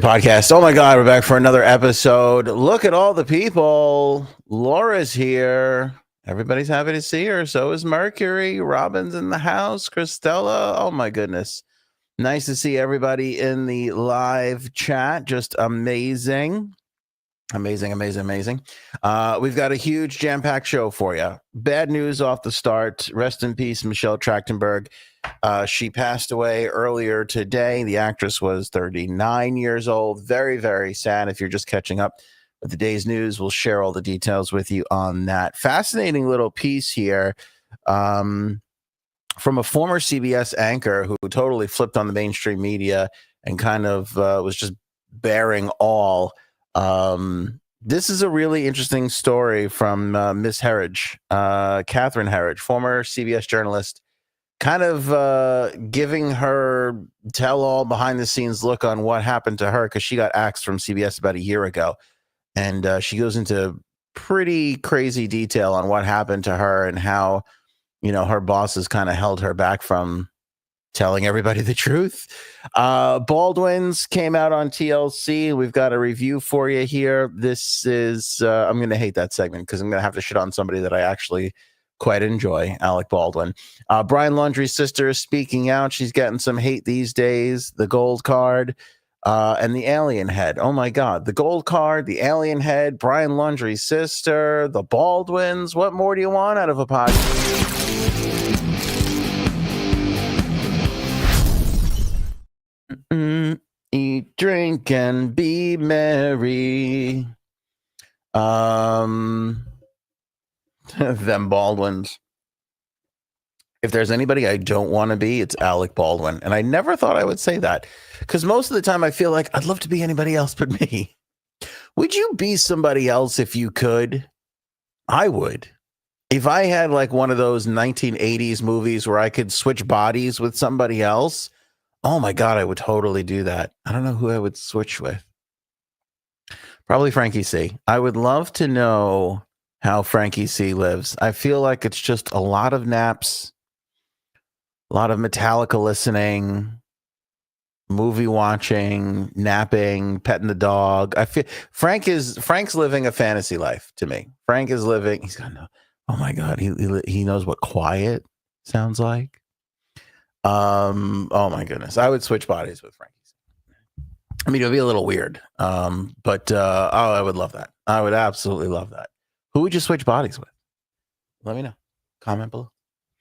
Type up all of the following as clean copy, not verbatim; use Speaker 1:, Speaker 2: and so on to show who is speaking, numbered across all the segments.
Speaker 1: podcast. Oh my God, we're back for another episode. Look at all the people. Laura's here. Everybody's happy to see her. So is Mercury. Robin's in the house. Christella. Oh my goodness. Nice to see everybody in the live chat. Just amazing. Amazing. We've got a huge jam-packed show for you. Bad news off the start. Rest in peace, Michelle Trachtenberg. She passed away earlier today. The actress was 39 years old. Very, very sad. If you're just catching up with the day's news, we'll share all the details with you on that. Fascinating little piece here from a former CBS anchor who totally flipped on the mainstream media and kind of was just bearing all. This is a really interesting story from Miss Herridge, Catherine Herridge, former CBS journalist, kind of giving her tell-all behind-the-scenes look on what happened to her because she got axed from CBS about a year ago. And she goes into pretty crazy detail on what happened to her and how, you know, her bosses kind of held her back from telling everybody the truth. Baldwins came out on TLC. We've got a review for you here. This is, I'm going to hate that segment because I'm going to have to shit on somebody that I actually quite enjoy, Alec Baldwin. Brian Laundrie's sister is speaking out. She's getting some hate these days. The gold card and the alien head. Oh my God. The gold card, the alien head, Brian Laundrie's sister, the Baldwins. What more do you want out of a podcast? Eat, drink, and be merry. Them Baldwins. If there's anybody I don't want to be, it's Alec Baldwin. And I never thought I would say that because most of the time I feel like I'd love to be anybody else but me. Would you be somebody else if you could? I would. If I had like one of those 1980s movies where I could switch bodies with somebody else, oh my God, I would totally do that. I don't know who I would switch with. Probably Frankie C. I would love to know how Frankie C lives. I feel like it's just a lot of naps, a lot of Metallica listening, movie watching, napping, petting the dog. I feel Frank's living a fantasy life to me. Frank is living. He's got no. Oh my God, he knows what quiet sounds like. Oh my goodness, I would switch bodies with Frankie. I mean, it would be a little weird, but oh, I would love that. I would absolutely love that. Who would you switch bodies with? Let me know. Comment below.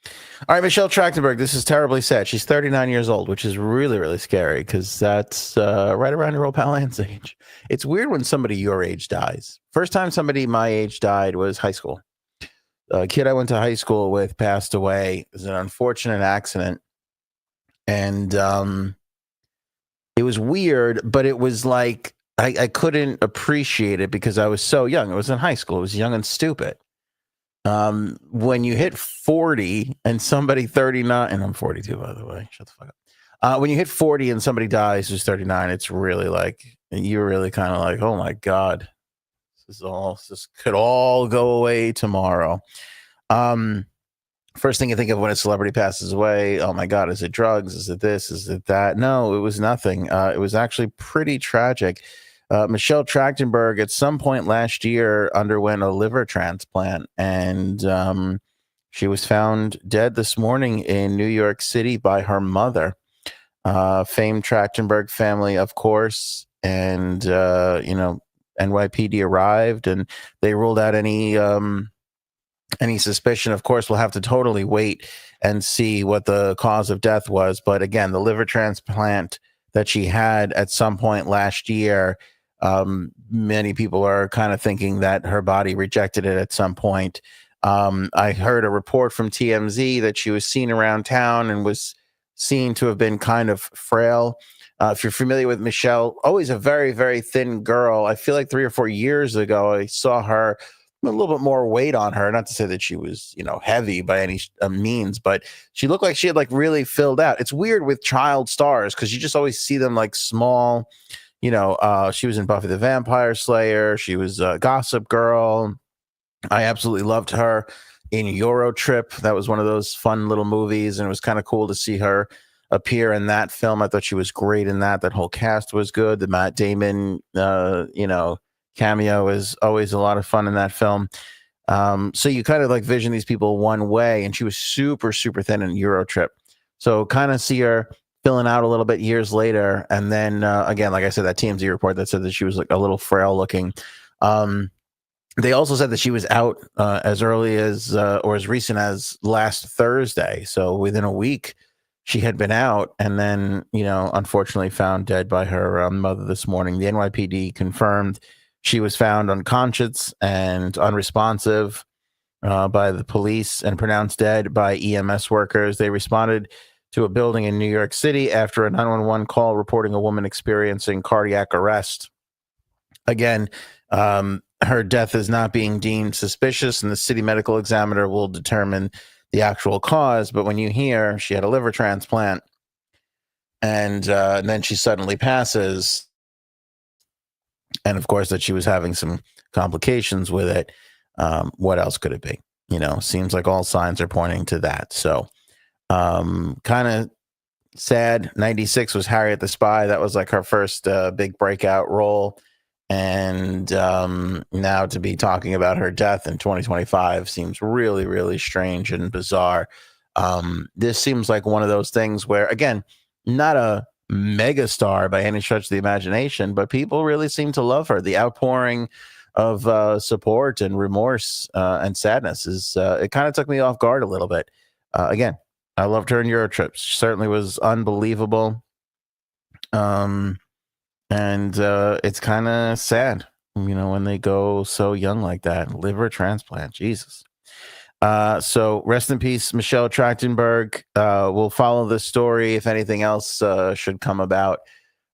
Speaker 1: All right, Michelle Trachtenberg. This is terribly sad. She's 39 years old, which is really, really scary because that's right around your old pal Ann's age. It's weird when somebody your age dies. First time somebody my age died was high school. A kid I went to high school with passed away. It was an unfortunate accident. And it was weird, but it was like I couldn't appreciate it because I was so young. It was in high school. It was young and stupid. When you hit 40 and somebody 39, and I'm 42, by the way, shut the fuck up. When you hit 40 and somebody dies who's 39, it's really like, you're really kind of like, oh my God, this could all go away tomorrow. First thing you think of when a celebrity passes away, oh my God, is it drugs? Is it this? Is it that? No, it was nothing. It was actually pretty tragic. Michelle Trachtenberg at some point last year underwent a liver transplant, and she was found dead this morning in New York City by her mother. Famed Trachtenberg family, of course, and NYPD arrived and they ruled out any suspicion. Of course, we'll have to totally wait and see what the cause of death was. But again, the liver transplant that she had at some point last year, many people are kind of thinking that her body rejected it at some point. I heard a report from TMZ that she was seen around town and was seen to have been kind of frail. If you're familiar with Michelle, always a very, very thin girl. I feel like 3 or 4 years ago, I saw her a little bit more weight on her. Not to say that she was, heavy by any means, but she looked like she had like really filled out. It's weird with child stars because you just always see them like small. She was in Buffy the Vampire Slayer. She was a Gossip Girl. I absolutely loved her in Euro Trip. That was one of those fun little movies, and it was kind of cool to see her appear in that film. I thought she was great in that. That whole cast was good. The Matt Damon, cameo is always a lot of fun in that film. So you kind of like vision these people one way, and she was super, super thin in Eurotrip. So kind of see her filling out a little bit years later. And then again, like I said, that TMZ report that said that she was like a little frail looking. They also said that she was out as early as or as recent as last Thursday. So within a week, she had been out, and then, unfortunately found dead by her mother this morning. The NYPD confirmed she was found unconscious and unresponsive by the police and pronounced dead by EMS workers. They responded to a building in New York City after a 911 call reporting a woman experiencing cardiac arrest. Again, her death is not being deemed suspicious, and the city medical examiner will determine the actual cause. But when you hear she had a liver transplant and then she suddenly passes, and of course that she was having some complications with it, what else could it be? Seems like all signs are pointing to that. So kind of sad. 96 was Harriet the Spy. That was like her first big breakout role. And now to be talking about her death in 2025 seems really, really strange and bizarre. This seems like one of those things where, again, not a megastar by any stretch of the imagination, but people really seem to love her. The outpouring of support and remorse and sadness it kind of took me off guard a little bit. Again, I loved her in Eurotrip. She certainly was unbelievable. And it's kind of sad, when they go so young like that. Liver transplant, Jesus. So rest in peace, Michelle Trachtenberg. We'll follow this story if anything else should come about.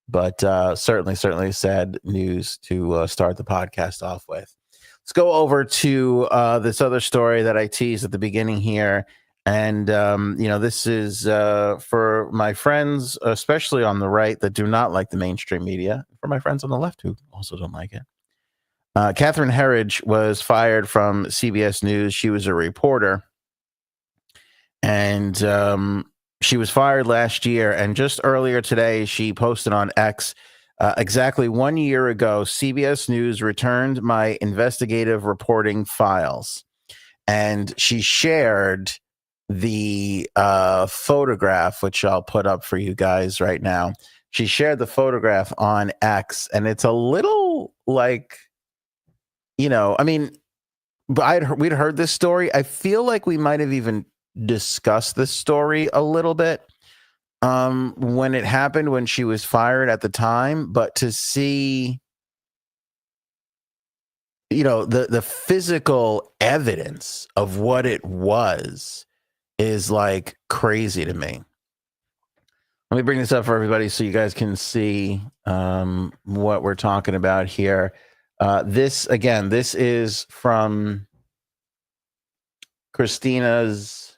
Speaker 1: But certainly sad news to start the podcast off with. Let's go over to this other story that I teased at the beginning here. And, this is for my friends, especially on the right, that do not like the mainstream media, for my friends on the left who also don't like it. Catherine Herridge was fired from CBS News. She was a reporter, and she was fired last year. And just earlier today, she posted on X, exactly 1 year ago, CBS News returned my investigative reporting files. And she shared the photograph, which I'll put up for you guys right now. She shared the photograph on X, and it's a little like, but we'd heard this story. I feel like we might have even discussed this story a little bit when it happened, when she was fired at the time. But to see, the physical evidence of what it was is like crazy to me. Let me bring this up for everybody so you guys can see what we're talking about here. This is from Christina's.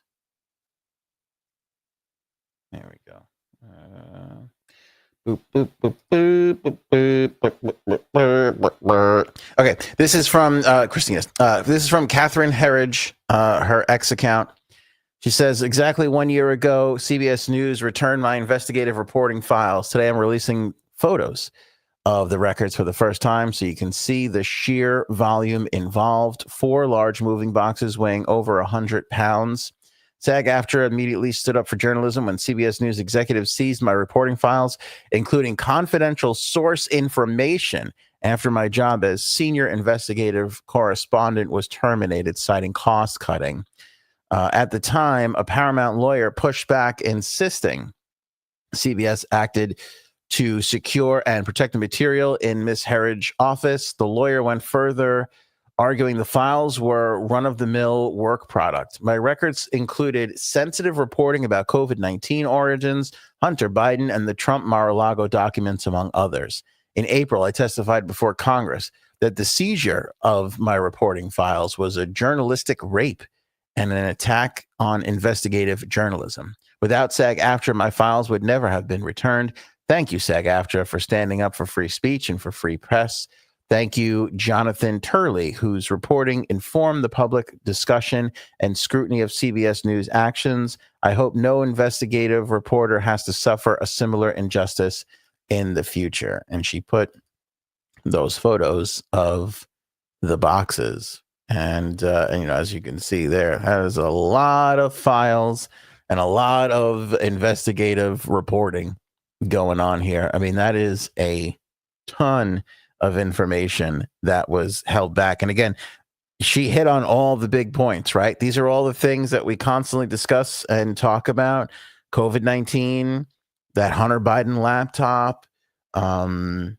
Speaker 1: There we go. Okay, this is from Christina's. This is from Catherine Herridge, her X account. She says, exactly 1 year ago, CBS News returned my investigative reporting files. Today, I'm releasing photos of the records for the first time so you can see the sheer volume involved. 4 large moving boxes weighing over 100 pounds. SAG-AFTRA immediately stood up for journalism when CBS News executives seized my reporting files, including confidential source information, after my job as senior investigative correspondent was terminated, citing cost cutting. At the time, a Paramount lawyer pushed back, insisting CBS acted to secure and protect the material in Ms. Herridge's office. The lawyer went further, arguing the files were run-of-the-mill work product. My records included sensitive reporting about COVID-19 origins, Hunter Biden, and the Trump Mar-a-Lago documents, among others. In April, I testified before Congress that the seizure of my reporting files was a journalistic rape and an attack on investigative journalism. Without SAG-AFTRA, my files would never have been returned. Thank you, SAG-AFTRA, for standing up for free speech and for free press. Thank you, Jonathan Turley, whose reporting informed the public discussion and scrutiny of CBS News actions. I hope no investigative reporter has to suffer a similar injustice in the future. And she put those photos of the boxes. And as you can see there, that is a lot of files and a lot of investigative reporting going on here. I mean, that is a ton of information that was held back. And again, she hit on all the big points, right? These are all the things that we constantly discuss and talk about. COVID-19, that Hunter Biden laptop, the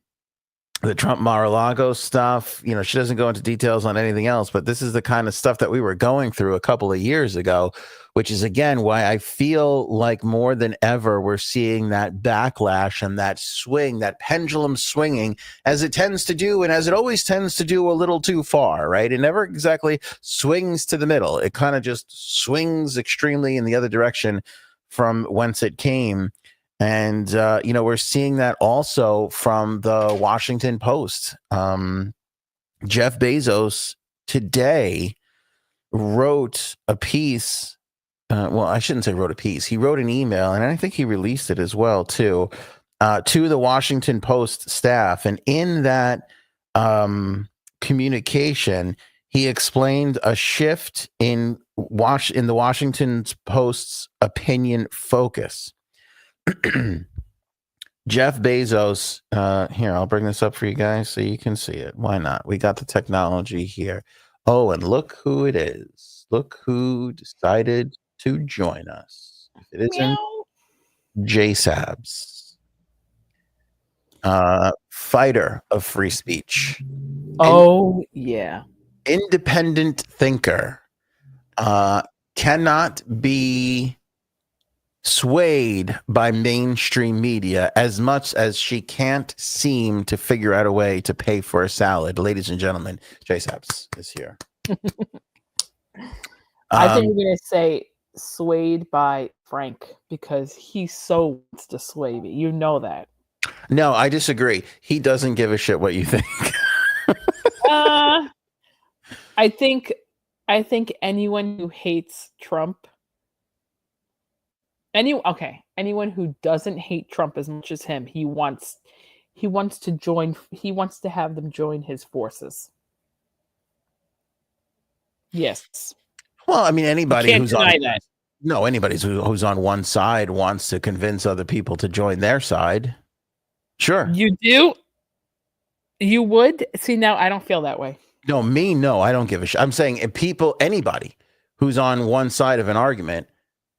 Speaker 1: Trump Mar-a-Lago stuff. She doesn't go into details on anything else, but this is the kind of stuff that we were going through a couple of years ago, which is, again, why I feel like more than ever we're seeing that backlash and that swing, that pendulum swinging, as it tends to do, and as it always tends to do, a little too far, right? It never exactly swings to the middle. It kind of just swings extremely in the other direction from whence it came. And, we're seeing that also from the Washington Post. Jeff Bezos today wrote a piece. I shouldn't say wrote a piece. He wrote an email, and I think he released it as well, too, to the Washington Post staff. And in that communication, he explained a shift in the Washington Post's opinion focus. Jeff Bezos, here, I'll bring this up for you guys so you can see it. Why not? We got the technology here. Oh, and look who it is. Look who decided to join us. If it isn't J-Sabs, fighter of free speech.
Speaker 2: Oh, yeah.
Speaker 1: Independent thinker. Cannot be swayed by mainstream media as much as she can't seem to figure out a way to pay for a salad. Ladies and gentlemen, J-Sabs is here.
Speaker 2: I think we're going to say swayed by Frank because he so wants to sway me. You know that.
Speaker 1: No, I disagree. He doesn't give a shit what you think.
Speaker 2: I think anyone who hates Trump, anyone who doesn't hate Trump as much as him, he wants to have them join his forces. Yes.
Speaker 1: Well, I mean, anybody
Speaker 2: who's on that.
Speaker 1: No, anybody who's on one side wants to convince other people to join their side. Sure.
Speaker 2: You do? You would? See, now I don't feel that way.
Speaker 1: No, I don't give a shit. I'm saying anybody who's on one side of an argument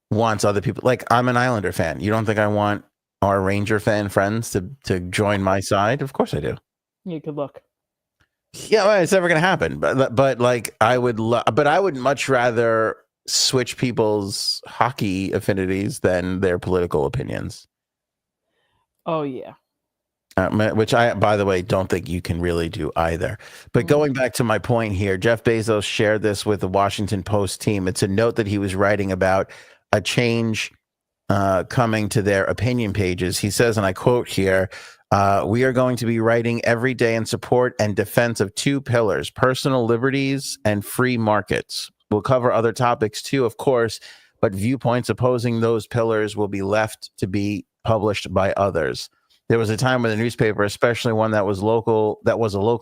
Speaker 1: wants other people. Like, I'm an Islander fan. You don't think I want our Ranger fan friends to join my side? Of course I do.
Speaker 2: You could look.
Speaker 1: Yeah, well, it's never going to happen. But like, I would much rather switch people's hockey affinities than their political opinions.
Speaker 2: Oh, yeah.
Speaker 1: Which I, by the way, don't think you can really do either. But going back to my point here, Jeff Bezos shared this with the Washington Post team. It's a note that he was writing about a change coming to their opinion pages. He says, and I quote here, we are going to be writing every day in support and defense of two pillars, personal liberties and free markets. We'll cover other topics too, of course, but viewpoints opposing those pillars will be left to be published by others. There was a time when the newspaper, especially one that was a local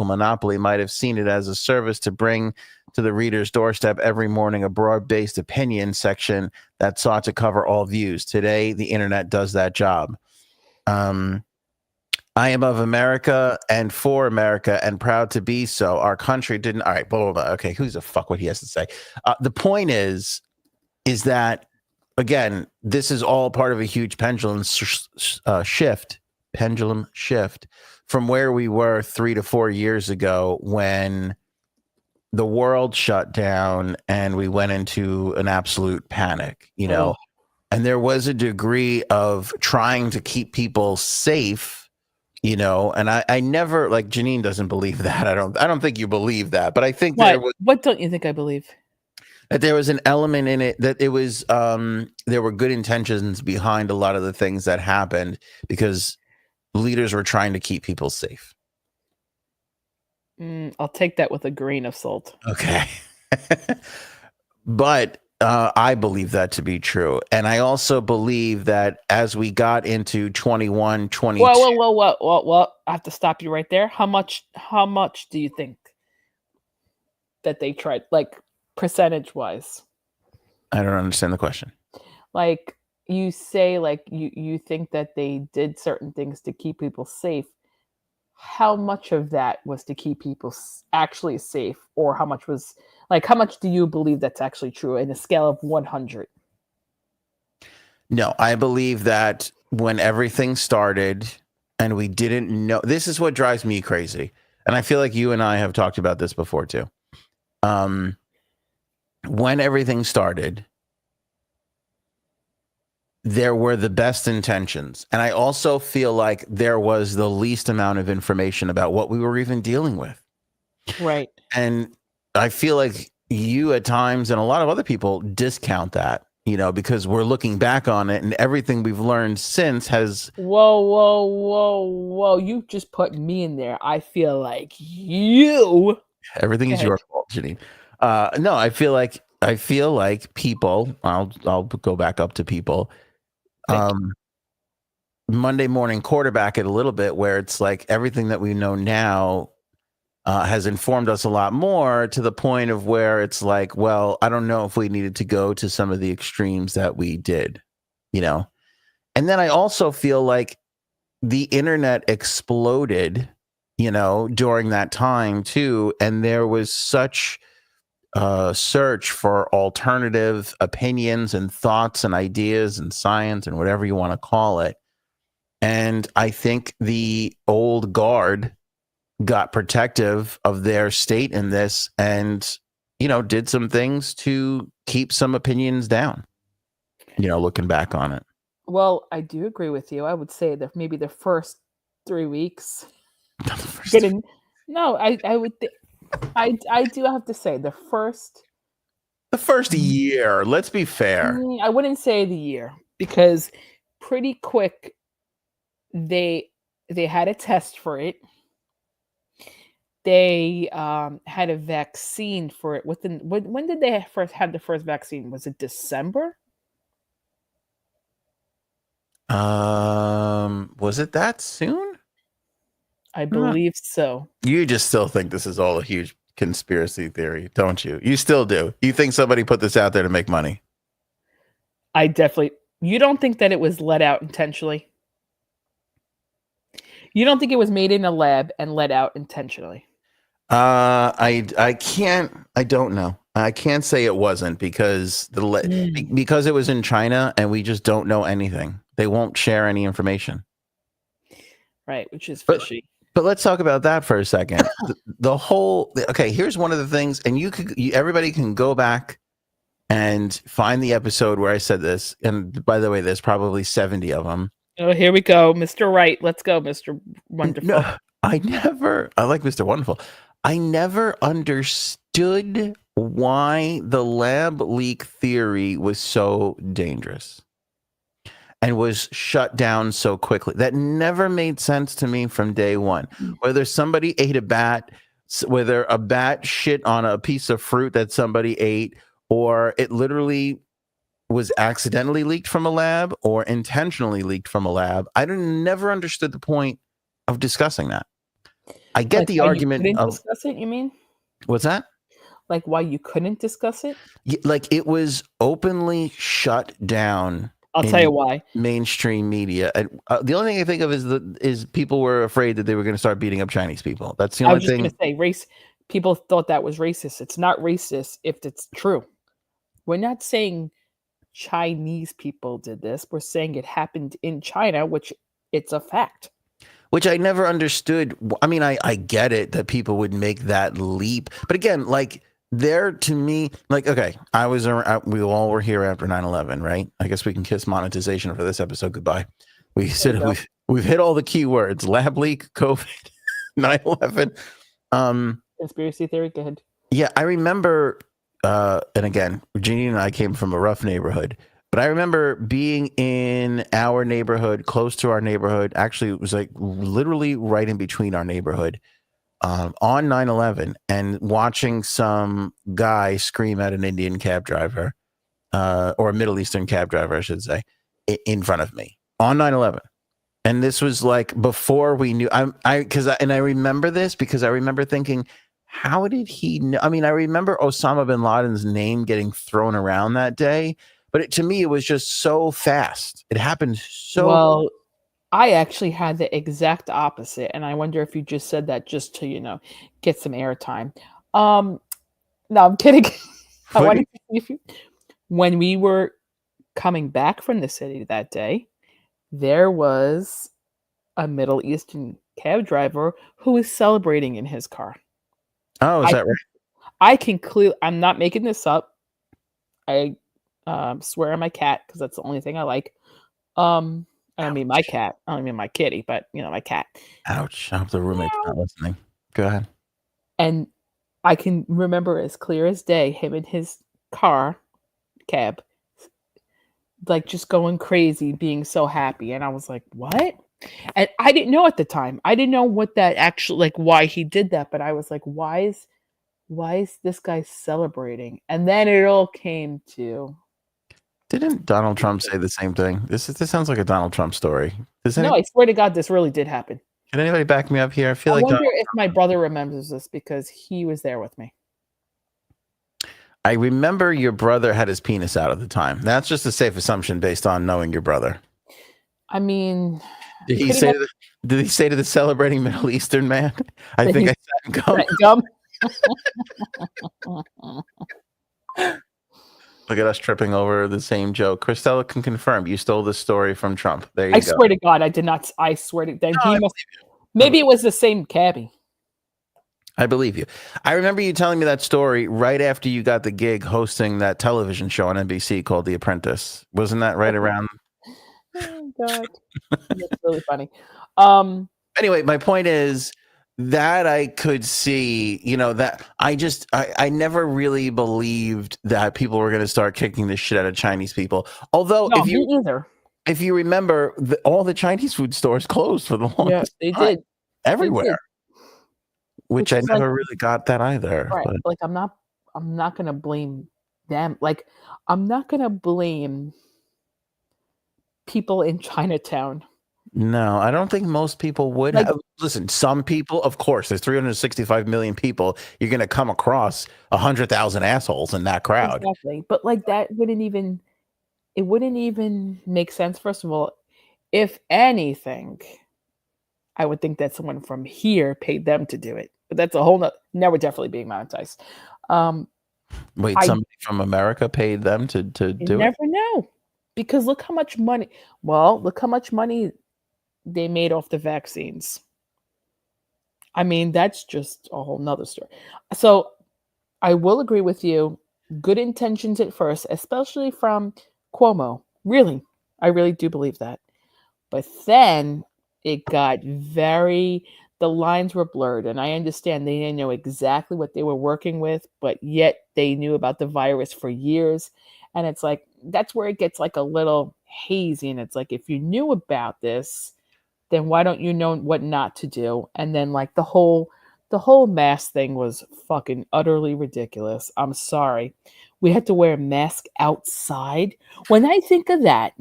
Speaker 1: monopoly, might have seen it as a service to bring to the reader's doorstep every morning a broad-based opinion section that sought to cover all views. Today, the internet does that job. I am of America and for America and proud to be so. Our country didn't. All right, blah, blah, blah. Okay, who's the fuck what he has to say? The point is that, again, this is all part of a huge pendulum shift from where we were 3 to 4 years ago when the world shut down and we went into an absolute panic, and there was a degree of trying to keep people safe, and I never, like, Janine doesn't believe that. I don't think you believe that, but I think
Speaker 2: what don't you think I believe?
Speaker 1: That there was an element in it that it was there were good intentions behind a lot of the things that happened because leaders were trying to keep people safe.
Speaker 2: I'll take that with a grain of salt.
Speaker 1: Okay. But I believe that to be true. And I also believe that as we got into 21, 22.
Speaker 2: Whoa. I have to stop you right there. How much do you think that they tried, like, percentage-wise?
Speaker 1: I don't understand the question.
Speaker 2: Like, you say, like, you think that they did certain things to keep people safe. How much of that was to keep people actually safe, or how much was, like, how much do you believe that's actually true in a scale of 100?
Speaker 1: No, I believe that when everything started and we didn't know, this is what drives me crazy. And I feel like you and I have talked about this before too. When everything started, there were the best intentions. And I also feel like there was the least amount of information about what we were even dealing with.
Speaker 2: Right.
Speaker 1: And I feel like you at times and a lot of other people discount that, because we're looking back on it and everything we've learned since has.
Speaker 2: Whoa. You just put me in there. I feel like you.
Speaker 1: Everything is your fault, Janine. No, I feel like people, I'll go back up to people. Monday morning quarterback it a little bit, where it's like everything that we know now has informed us a lot more, to the point of where it's like, well, I don't know if we needed to go to some of the extremes that we did, And then I also feel like the internet exploded, during that time too. And there was such search for alternative opinions and thoughts and ideas and science and whatever you want to call it. And I think the old guard got protective of their state in this and, did some things to keep some opinions down, looking back on it.
Speaker 2: Well, I do agree with you. I would say that maybe the first 3 weeks. No, I would I do have to say the first
Speaker 1: year, let's be fair.
Speaker 2: I wouldn't say the year, because pretty quick they had a test for it. They had a vaccine for it when did they first have the first vaccine? Was it December?
Speaker 1: Was it that soon?
Speaker 2: I believe so.
Speaker 1: You just still think this is all a huge conspiracy theory, don't you? You still do. You think somebody put this out there to make money?
Speaker 2: You don't think that it was let out intentionally? You don't think it was made in a lab and let out intentionally?
Speaker 1: I don't know. I can't say it wasn't, because because it was in China and we just don't know anything. They won't share any information.
Speaker 2: Right, which is fishy.
Speaker 1: But let's talk about that for a second. Okay, here's one of the things, and everybody can go back and find the episode where I said this. And by the way, there's probably 70 of them.
Speaker 2: Oh, here we go, Mr. Right. Let's go, Mr. Wonderful.
Speaker 1: No, I like Mr. Wonderful. I never understood why the lab leak theory was so dangerous and was shut down so quickly. That never made sense to me from day one. Whether somebody ate a bat, whether a bat shit on a piece of fruit that somebody ate, or it literally was accidentally leaked from a lab or intentionally leaked from a lab. I never understood the point of discussing that. I get
Speaker 2: like
Speaker 1: the argument
Speaker 2: of discuss it, you mean?
Speaker 1: What's that?
Speaker 2: Like why you couldn't discuss it?
Speaker 1: Like it was openly shut down.
Speaker 2: I'll tell you why.
Speaker 1: Mainstream media. And, the only thing I think of is people were afraid that they were going to start beating up Chinese people. That's the only thing. I was just
Speaker 2: going to say race. People thought that was racist. It's not racist if it's true. We're not saying Chinese people did this. We're saying it happened in China, which it's a fact.
Speaker 1: Which I never understood. I mean, I get it that people would make that leap. But again, like to me, like, okay, we all were here after 9/11, right? I guess we can kiss monetization for this episode goodbye. We've hit all the keywords: lab leak, COVID, 9/11.
Speaker 2: Conspiracy theory, go ahead.
Speaker 1: Yeah, I remember, and again, Jeannie and I came from a rough neighborhood. But I remember being in our neighborhood, close to our neighborhood. Actually, it was like literally right in between our neighborhood. on 9/11 and watching some guy scream at an Indian cab driver, or a Middle Eastern cab driver, I should say, in front of me on 9/11. And this was like before we knew. I remember this because I remember thinking, how did he know? I mean, I remember Osama bin Laden's name getting thrown around that day, but to me, it was just so fast. It happened so.
Speaker 2: Well, I actually had the exact opposite, and I wonder if you just said that just to get some airtime. No, I'm kidding. I
Speaker 1: What do
Speaker 2: wanted to see if when we were coming back from the city that day, there was a Middle Eastern cab driver who was celebrating in his car.
Speaker 1: Oh, is
Speaker 2: I
Speaker 1: that right?
Speaker 2: I can clearly, I'm not making this up. I swear on my cat because that's the only thing I like. I don't mean my cat. I don't mean my kitty, but my cat.
Speaker 1: Ouch. I hope the roommate's not listening. Go ahead.
Speaker 2: And I can remember as clear as day him in his cab, like just going crazy, being so happy. And I was like, what? And I didn't know at the time. I didn't know what that actually, like, why he did that. But I was like, why is this guy celebrating? And then it all came to.
Speaker 1: Didn't Donald Trump say the same thing? This sounds like a Donald Trump story.
Speaker 2: No, I swear to God, this really did happen.
Speaker 1: Can anybody back me up here? I feel
Speaker 2: I
Speaker 1: like
Speaker 2: wonder if my brother remembers this because he was there with me.
Speaker 1: I remember your brother had his penis out at the time. That's just a safe assumption based on knowing your brother.
Speaker 2: I mean,
Speaker 1: Did he say to the celebrating Middle Eastern man, I think I sat in gum? Look at us tripping over the same joke. Christella can confirm you stole this story from Trump. There you go.
Speaker 2: I swear to God, I did not. I swear to. Then he must. Maybe it was the same cabbie.
Speaker 1: I believe you. I remember you telling me that story right after you got the gig hosting that television show on NBC called The Apprentice. Wasn't that right around?
Speaker 2: Oh God, that's really funny.
Speaker 1: Anyway, my point is that I could see, that I never really believed that people were going to start kicking the shit out of Chinese people. Although,
Speaker 2: no, me either.
Speaker 1: If you remember, all the Chinese food stores closed for the longest
Speaker 2: time.
Speaker 1: Did everywhere.
Speaker 2: They did.
Speaker 1: Which I never really got that either.
Speaker 2: Right. But. Like I'm not gonna blame them. Like I'm not gonna blame people in Chinatown.
Speaker 1: No, I don't think most people would. Listen, some people, of course, there's 365 million people. You're going to come across 100,000 assholes in that crowd.
Speaker 2: Exactly. But like that wouldn't even make sense. First of all, if anything, I would think that someone from here paid them to do it. But that's a whole nother. Now we're definitely being monetized.
Speaker 1: Wait, somebody from America paid them to do it?
Speaker 2: You never know. Because look how much money. Well, look how much money they made off the vaccines. I mean, that's just a whole nother story. So I will agree with you. Good intentions at first, especially from Cuomo. Really, I really do believe that. But then it got the lines were blurred. And I understand they didn't know exactly what they were working with, but yet they knew about the virus for years. And it's like, that's where it gets like a little hazy. And it's like, if you knew about this, then why don't you know what not to do? And then like the whole mask thing was fucking utterly ridiculous. I'm sorry. We had to wear a mask outside. When I think of that,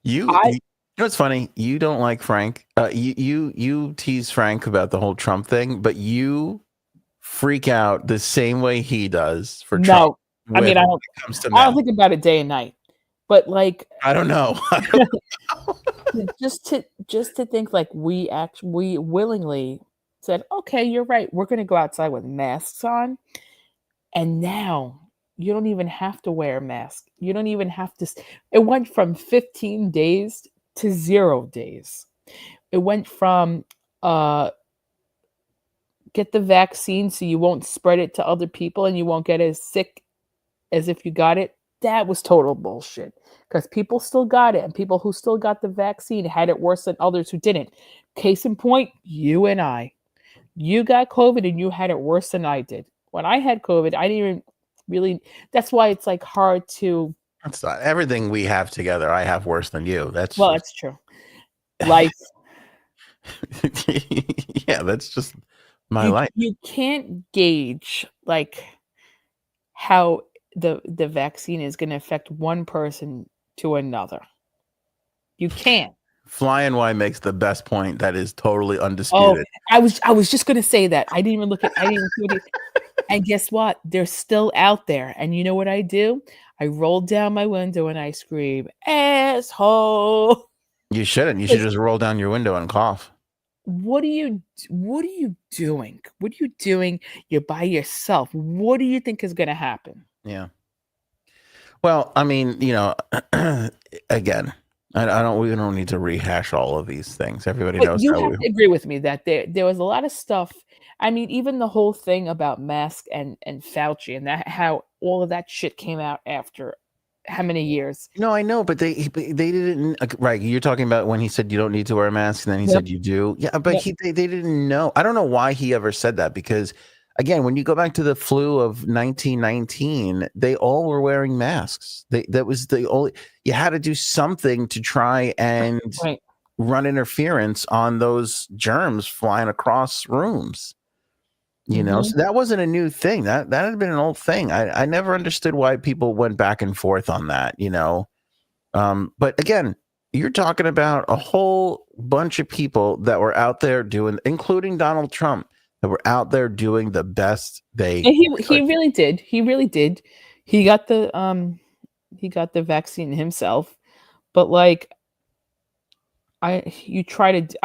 Speaker 1: you know what's funny? You don't like Frank. You tease Frank about the whole Trump thing, but you freak out the same way he does for Trump.
Speaker 2: I mean, I don't think about it day and night. But like,
Speaker 1: I don't know.
Speaker 2: just to think like we willingly said, okay, you're right. We're going to go outside with masks on. And now you don't even have to wear a mask. You don't even have to. It went from 15 days to 0 days. It went from get the vaccine so you won't spread it to other people and you won't get as sick as if you got it. That was total bullshit because people still got it and people who still got the vaccine had it worse than others who didn't. Case in point, you and I. You got COVID and you had it worse than I did. When I had COVID, I didn't even really. That's why it's like hard to.
Speaker 1: That's not everything we have together. I have worse than you. That's
Speaker 2: true. Life.
Speaker 1: Yeah, that's just my life.
Speaker 2: You can't gauge like how the vaccine is going to affect one person to another. You can't.
Speaker 1: Flying Y makes the best point that is totally
Speaker 2: Oh,
Speaker 1: undisputed.
Speaker 2: I was just going to say that. I didn't even look at. I didn't even see what he, and guess what? They're still out there. And you know what I do? I roll down my window and I scream, "Asshole!"
Speaker 1: You shouldn't. You should just roll down your window and cough.
Speaker 2: What are you doing? What are you doing? You're by yourself. What do you think is going to happen?
Speaker 1: Yeah. Well, I mean, again, I don't. We don't need to rehash all of these things. Everybody
Speaker 2: But
Speaker 1: knows
Speaker 2: you
Speaker 1: how
Speaker 2: have
Speaker 1: we.
Speaker 2: to agree with me that there was a lot of stuff. I mean, even the whole thing about Mask and Fauci and that how all of that shit came out after how many years?
Speaker 1: No, I know, but they didn't. Right, you're talking about when he said you don't need to wear a mask, and then he
Speaker 2: Yep.
Speaker 1: said you do. Yeah, but
Speaker 2: Yep.
Speaker 1: they didn't know. I don't know why he ever said that because, again, when you go back to the flu of 1919, they all were wearing masks. That was the only. You had to do something to try and
Speaker 2: Right.
Speaker 1: run interference on those germs flying across rooms.
Speaker 2: Mhm.
Speaker 1: So that wasn't a new thing. That had been an old thing. I never understood why people went back and forth on that. But again, you're talking about a whole bunch of people that were out there doing, including Donald Trump, that were out there doing the best they
Speaker 2: And he
Speaker 1: could.
Speaker 2: really did. He really did. He got the vaccine himself. But like I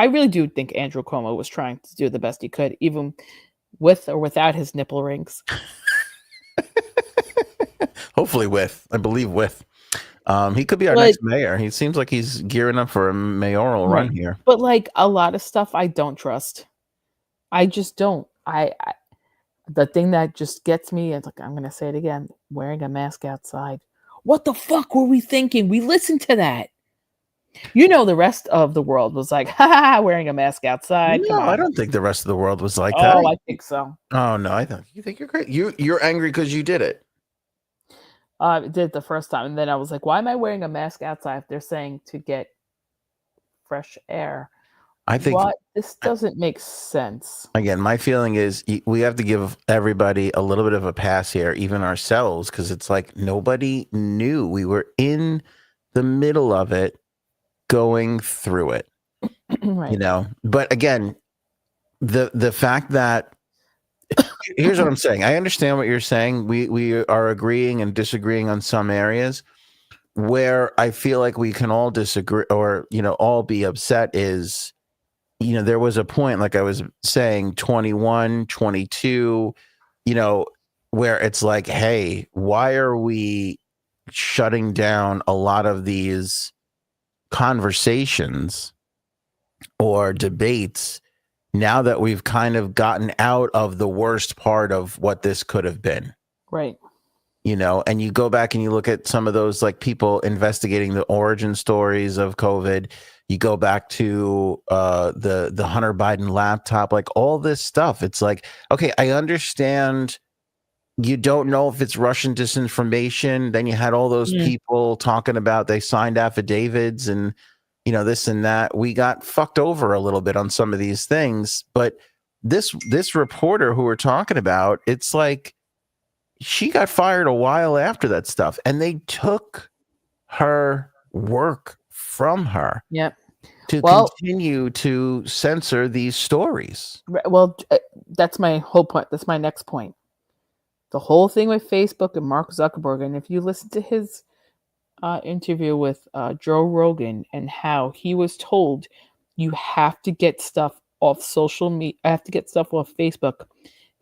Speaker 2: really do think Andrew Cuomo was trying to do the best he could, even with or without his nipple rings.
Speaker 1: Hopefully, I believe with. He could be our
Speaker 2: But
Speaker 1: next mayor. He seems like he's gearing up for a mayoral run
Speaker 2: right.
Speaker 1: here.
Speaker 2: But like a lot of stuff I don't trust. I just don't. I the thing that just gets me is like I'm gonna say it again, wearing a mask outside. What the fuck were we thinking? We listened to that. The rest of the world was like, ha ha, ha, wearing a mask outside. Come
Speaker 1: No, I
Speaker 2: on.
Speaker 1: don't think the rest of the world was like that.
Speaker 2: Oh, I think so.
Speaker 1: Oh no, I don't. You think you're great? You're angry because you did it.
Speaker 2: I did it the first time, and then I was like, why am I wearing a mask outside if they're saying to get fresh air?
Speaker 1: I think
Speaker 2: What? This doesn't make sense.
Speaker 1: again, my feeling is we have to give everybody a little bit of a pass here, even ourselves, because it's like nobody knew we were in the middle of it, going through it.
Speaker 2: Right.
Speaker 1: But again, the fact that here's what I'm saying. I understand what you're saying. We are agreeing and disagreeing on some areas. Where I feel like we can all disagree or all be upset is there was a point, like I was saying, 21, 22, where it's like, hey, why are we shutting down a lot of these conversations or debates now that we've kind of gotten out of the worst part of what this could have been?
Speaker 2: Right.
Speaker 1: And you go back and you look at some of those like people investigating the origin stories of COVID. You go back to the Hunter Biden laptop, like all this stuff. It's like, okay, I understand you don't know if it's Russian disinformation. Then you had all those
Speaker 2: Mm.
Speaker 1: people talking about they signed affidavits and this and that. We got fucked over a little bit on some of these things, but this reporter who we're talking about, it's like she got fired a while after that stuff, and they took her work from her
Speaker 2: Yep.
Speaker 1: to
Speaker 2: Well,
Speaker 1: continue to censor these stories.
Speaker 2: well, that's my whole point. That's my next point. The whole thing with Facebook and Mark Zuckerberg, and if you listen to his interview with Joe Rogan and how he was told you have to get stuff off social media, I have to get stuff off Facebook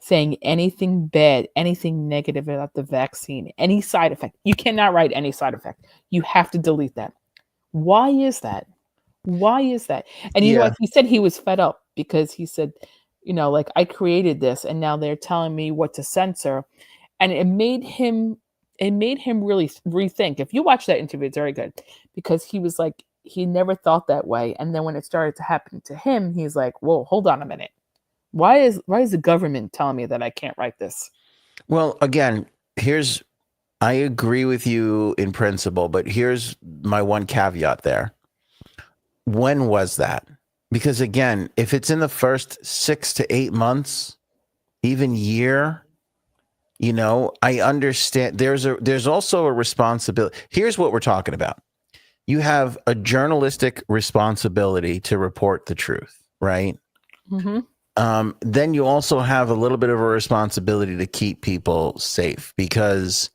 Speaker 2: saying anything bad, anything negative about the vaccine, any side effect. You cannot write any side effect. You have to delete that. Why is that? Why is that? And you know
Speaker 1: Yeah.
Speaker 2: what? He said he was fed up because he said, like I created this and now they're telling me what to censor. And it made him really rethink. If you watch that interview, it's very good because he was like, he never thought that way. And then when it started to happen to him, he's like, whoa, hold on a minute. Why is the government telling me that I can't write this?
Speaker 1: Well, again, I agree with you in principle, but here's my one caveat there. When was that? Because again, if it's in the first 6 to 8 months, even year, I understand there's also a responsibility. Here's what we're talking about. You have a journalistic responsibility to report the truth, right?
Speaker 2: Mm-hmm.
Speaker 1: Then you also have a little bit of a responsibility to keep people safe, because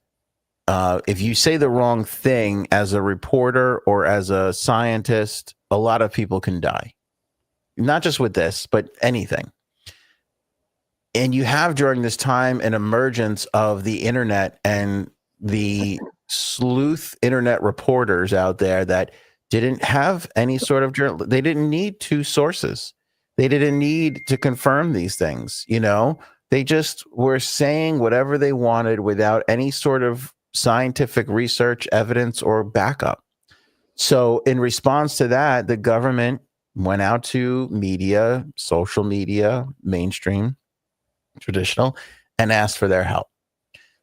Speaker 1: if you say the wrong thing as a reporter or as a scientist, a lot of people can die. Not just with this, but anything. And you have during this time an emergence of the internet and the sleuth internet reporters out there that didn't have any sort of journal. They didn't need two sources. They didn't need to confirm these things. They just were saying whatever they wanted without any sort of scientific research, evidence, or backup. So in response to that, the government went out to media, social media, mainstream, traditional, and asked for their help.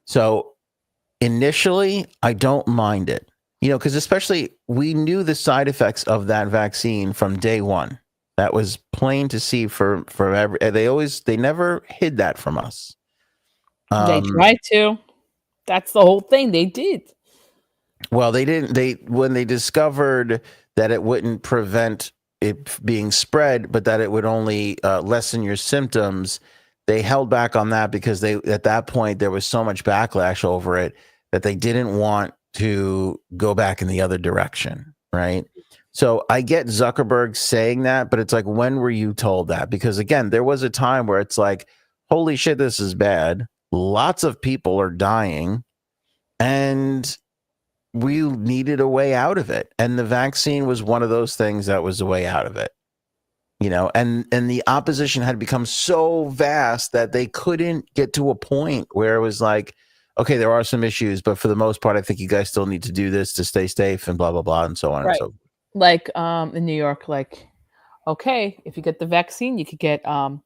Speaker 1: So initially, I don't mind it, because especially we knew the side effects of that vaccine from day one. That was plain to see for they never hid that from us.
Speaker 2: They tried to. That's the whole thing. They did.
Speaker 1: Well, they didn't. When they discovered that it wouldn't prevent it being spread, but that it would only lessen your symptoms, they held back on that because at that point there was so much backlash over it that they didn't want to go back in the other direction, right? So I get Zuckerberg saying that, but it's like, when were you told that? Because again, there was a time where it's like, holy shit, this is bad. Lots of people are dying, and we needed a way out of it. And the vaccine was one of those things that was a way out of it. And the opposition had become so vast that they couldn't get to a point where it was like, okay, there are some issues, but for the most part, I think you guys still need to do this to stay safe and blah, blah, blah, and so on and so forth.
Speaker 2: Like in New York, like, okay, if you get the vaccine, you could get a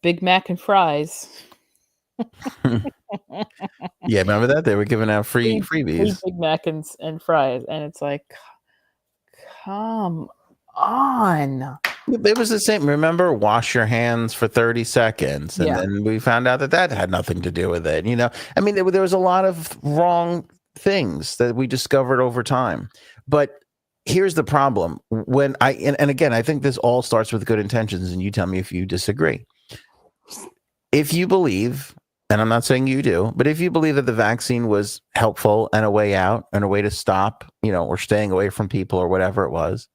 Speaker 2: Big Mac and fries.
Speaker 1: Yeah, remember that? They were giving out freebies.
Speaker 2: Free Big Mac and fries. And it's like, come on.
Speaker 1: It was the same. Remember, wash your hands for 30 seconds. And then we found out that had nothing to do with it. I mean, there was a lot of wrong things that we discovered over time. But here's the problem. And again, I think this all starts with good intentions, and you tell me if you disagree. If you believe, and I'm not saying you do, but if you believe that the vaccine was helpful and a way out and a way to stop, or staying away from people or whatever it was,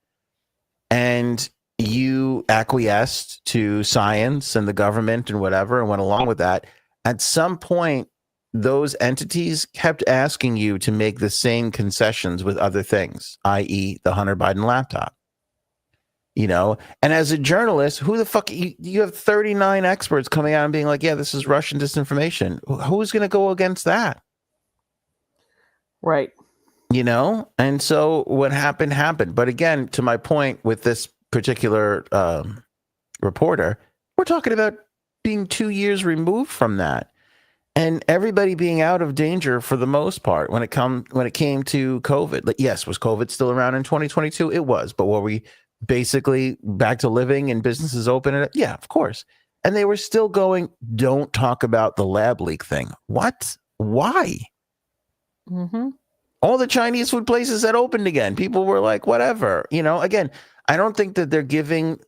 Speaker 1: and you acquiesced to science and the government and whatever and went along with that, at some point, those entities kept asking you to make the same concessions with other things, i.e. the Hunter Biden laptop. And as a journalist, who the fuck, you have 39 experts coming out and being like, yeah, this is Russian disinformation. Who's going to go against that?
Speaker 2: Right.
Speaker 1: And so what happened. But again, to my point with this particular reporter, we're talking about being 2 years removed from that, and everybody being out of danger for the most part when it came to COVID. Like, yes, was COVID still around in 2022? It was, but were we basically back to living and businesses open? Yeah, of course. And they were still going, don't talk about the lab leak thing. What? Why?
Speaker 2: Mm-hmm.
Speaker 1: All the Chinese food places had opened again. People were like, whatever. Again, I don't think that they're giving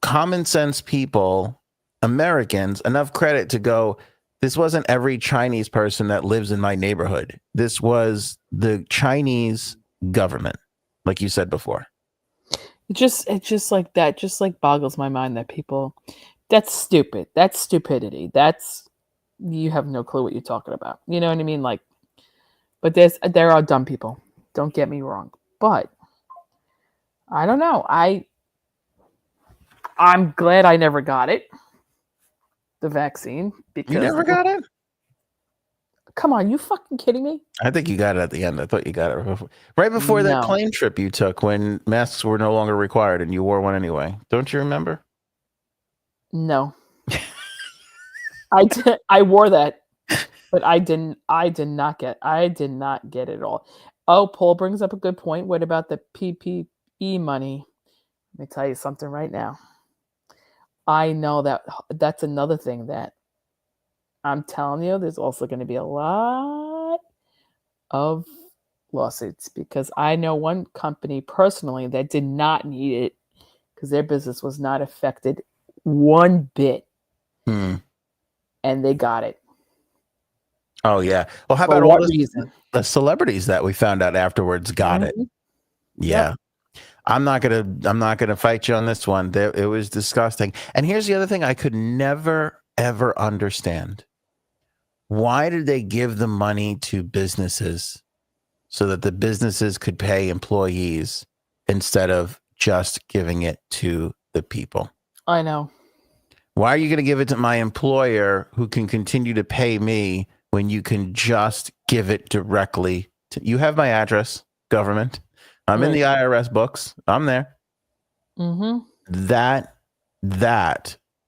Speaker 1: common sense people, Americans, enough credit to go, this wasn't every Chinese person that lives in my neighborhood. This was the Chinese government, like you said before.
Speaker 2: It just like that, just like boggles my mind that people, that's stupid. That's stupidity. You have no clue what you're talking about. You know what I mean? Like, but there are dumb people. Don't get me wrong. But I don't know. I'm glad I never got it. The vaccine. Because
Speaker 1: you never got it?
Speaker 2: Come on, you fucking kidding me?
Speaker 1: I think you got it at the end. I thought you got it right before that plane trip you took when masks were no longer required and you wore one anyway. Don't you remember?
Speaker 2: No. I wore that, but I did not get it at all. Oh, Paul brings up a good point. What about the PPE money? Let me tell you something right now. I know that that's another thing that I'm telling you, there's also going to be a lot of lawsuits because I know one company personally that did not need it because their business was not affected one bit. And they got it.
Speaker 1: Oh yeah. Well, how
Speaker 2: For
Speaker 1: about all
Speaker 2: what reason?
Speaker 1: the celebrities that we found out afterwards got it? Yeah. Yep. I'm not gonna fight you on this one. It was disgusting. And here's the other thing I could never ever understand. Why did they give the money to businesses so that the businesses could pay employees instead of just giving it to the people?
Speaker 2: I know.
Speaker 1: Why are you going to give it to my employer who can continue to pay me when you can just give it directly to you? Have my address, government. I'm in the IRS books. I'm there. That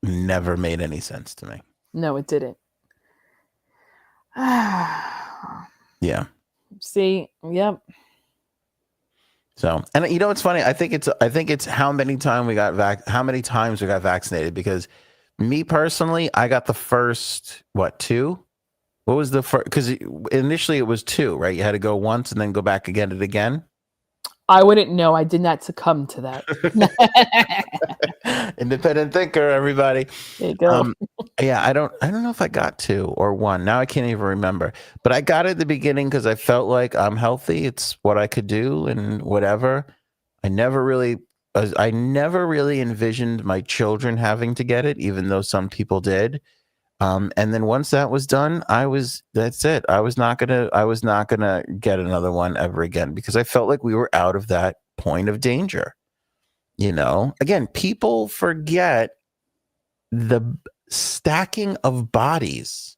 Speaker 1: never made any sense to me.
Speaker 2: No, it didn't.
Speaker 1: Yeah.
Speaker 2: See, yep.
Speaker 1: So, and you know what's funny? I think it's how many times we got vaccinated, because me personally, I got the first, 2? What was the first? Because initially it was 2, right? You had to go once and then go back again and again.
Speaker 2: I wouldn't know. I did not succumb to that.
Speaker 1: Independent thinker, everybody.
Speaker 2: There you go.
Speaker 1: Yeah, I don't know if I got 2 or 1. Now I can't even remember. But I got it at the beginning because I felt like I'm healthy. It's what I could do and whatever. I never really envisioned my children having to get it, even though some people did. And then once that was done, that's it. I was not gonna get another one ever again because I felt like we were out of that point of danger. Again, people forget the stacking of bodies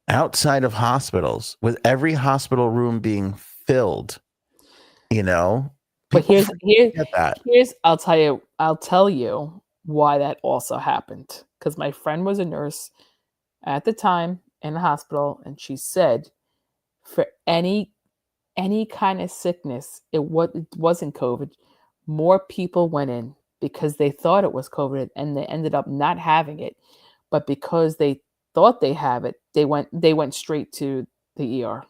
Speaker 1: outside of hospitals, with every hospital room being filled.
Speaker 2: But here's I'll tell you why that also happened. Because my friend was a nurse at the time in the hospital, and she said for any kind of sickness, it wasn't COVID. More people went in because they thought it was COVID and they ended up not having it. But because they thought they have it, they went straight to the ER.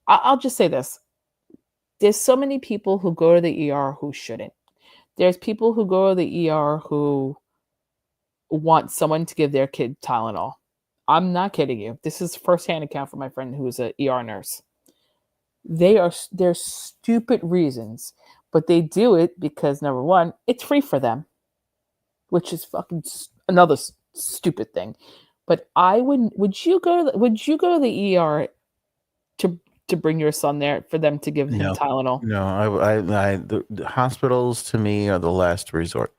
Speaker 2: I'll just say this. There's so many people who go to the ER who shouldn't. There's people who go to the ER who want someone to give their kid Tylenol. I'm not kidding you. This is firsthand account from my friend who's an ER nurse. They're stupid reasons, but they do it because, number one, it's free for them, which is fucking another stupid thing. But I wouldn't. Would you go to the ER to bring your son there for them to give him Tylenol?
Speaker 1: No, the hospitals to me are the last resort.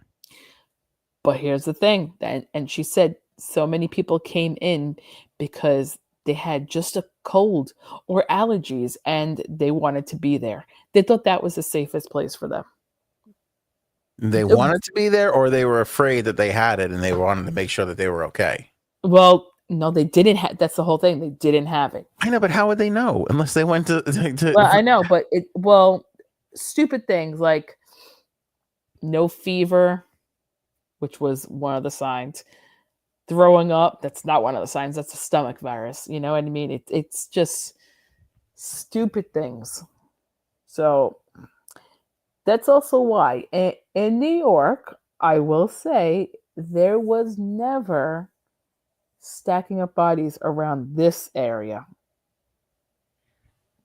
Speaker 2: But here's the thing, and she said so many people came in because they had just a cold or allergies and they wanted to be there. They thought that was the safest place for them.
Speaker 1: They wanted to be there, or they were afraid that they had it and they wanted to make sure that they were okay?
Speaker 2: Well, no, they didn't have. That's the whole thing. They didn't have it.
Speaker 1: I know, but how would they know unless they went to
Speaker 2: Well, I know, but stupid things like no fever, which was one of the signs. Throwing up, that's not one of the signs. That's a stomach virus. You know what I mean? It's just stupid things. So that's also why in New York, I will say, there was never stacking up bodies around this area.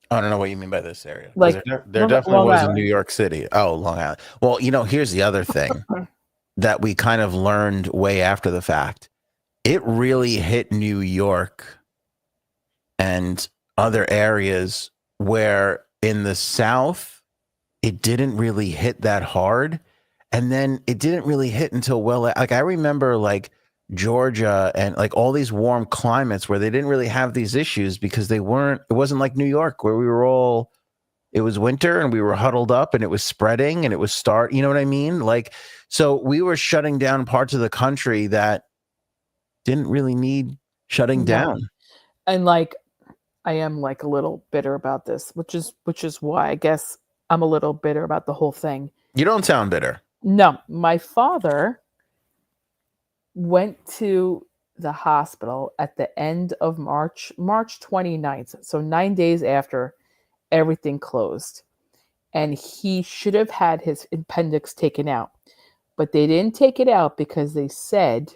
Speaker 1: I don't know what you mean by this area.
Speaker 2: Like
Speaker 1: there definitely was in New York City. Oh, Long Island. Well, here's the other thing that we kind of learned way after the fact. It really hit New York and other areas where in the South, it didn't really hit that hard. And then it didn't really hit until I remember Georgia and all these warm climates where they didn't really have these issues because it wasn't like New York where it was winter and we were huddled up and it was spreading and it was you know what I mean? So we were shutting down parts of the country that didn't really need shutting down.
Speaker 2: And I am a little bitter about this, which is why I guess I'm a little bitter about the whole thing.
Speaker 1: You don't sound bitter.
Speaker 2: No, my father went to the hospital at the end of March 29th, so 9 days after everything closed. And he should have had his appendix taken out. But they didn't take it out because they said,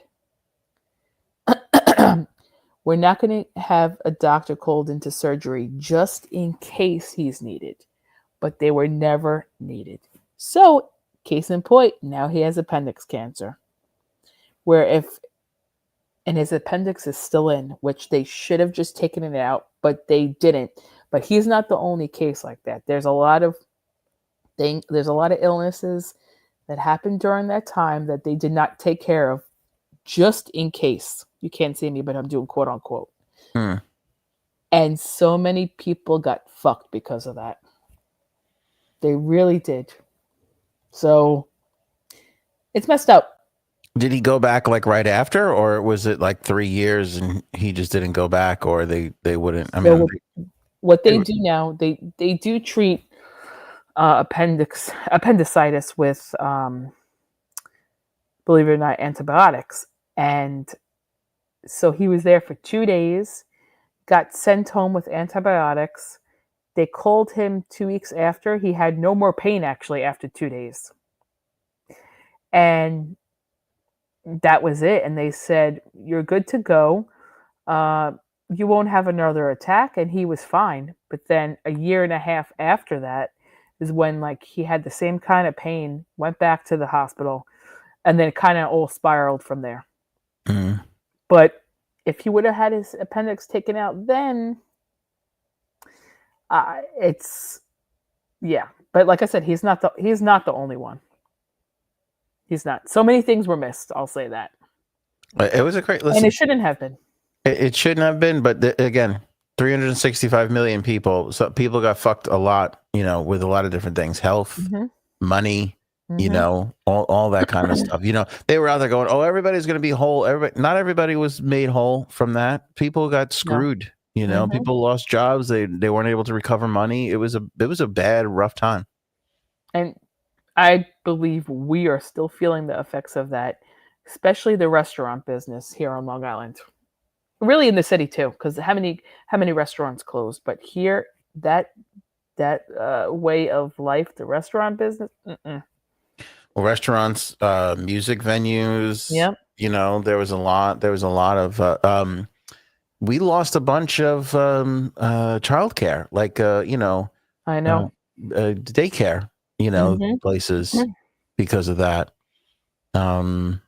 Speaker 2: we're not going to have a doctor called into surgery just in case he's needed. But they were never needed. So, case in point, now he has appendix cancer. Where if, and his appendix is still in, which they should have just taken it out, but they didn't. But he's not the only case like that. There's a lot of illnesses that happened during that time that they did not take care of just in case. You can't see me, but I'm doing quote unquote. And so many people got fucked because of that. They really did. So it's messed up.
Speaker 1: Did he go back like right after, or was it like 3 years and he just didn't go back, or they wouldn't? I mean,
Speaker 2: what they do now, they do treat appendicitis with, believe it or not, antibiotics. And so he was there for 2 days, got sent home with antibiotics. They called him 2 weeks after. He had no more pain actually after 2 days. And that was it. And they said, you're good to go. You won't have another attack. And he was fine. But then a year and a half after that is when like he had the same kind of pain, went back to the hospital, and then it kind of all spiraled from there.
Speaker 1: Mm-hmm.
Speaker 2: But if he would have had his appendix taken out then, it's, yeah. But like I said, he's not the only one. He's not. So many things were missed. I'll say that.
Speaker 1: It was a great listen.
Speaker 2: And it shouldn't have been.
Speaker 1: It shouldn't have been. But again, 365 million people. So people got fucked a lot, with a lot of different things, health, money, all that kind of stuff. They were out there going, oh, everybody's going to be whole. Not everybody was made whole from that. People got screwed. No. People lost jobs. They weren't able to recover money. It was a bad, rough time.
Speaker 2: And I believe we are still feeling the effects of that, especially the restaurant business here on Long Island. Really in the city too, because how many restaurants closed? But here, that way of life, the restaurant business. Well,
Speaker 1: restaurants, music venues.
Speaker 2: Yep.
Speaker 1: There was a lot of. We lost a bunch of childcare, like
Speaker 2: I know
Speaker 1: daycare. Places because of that. The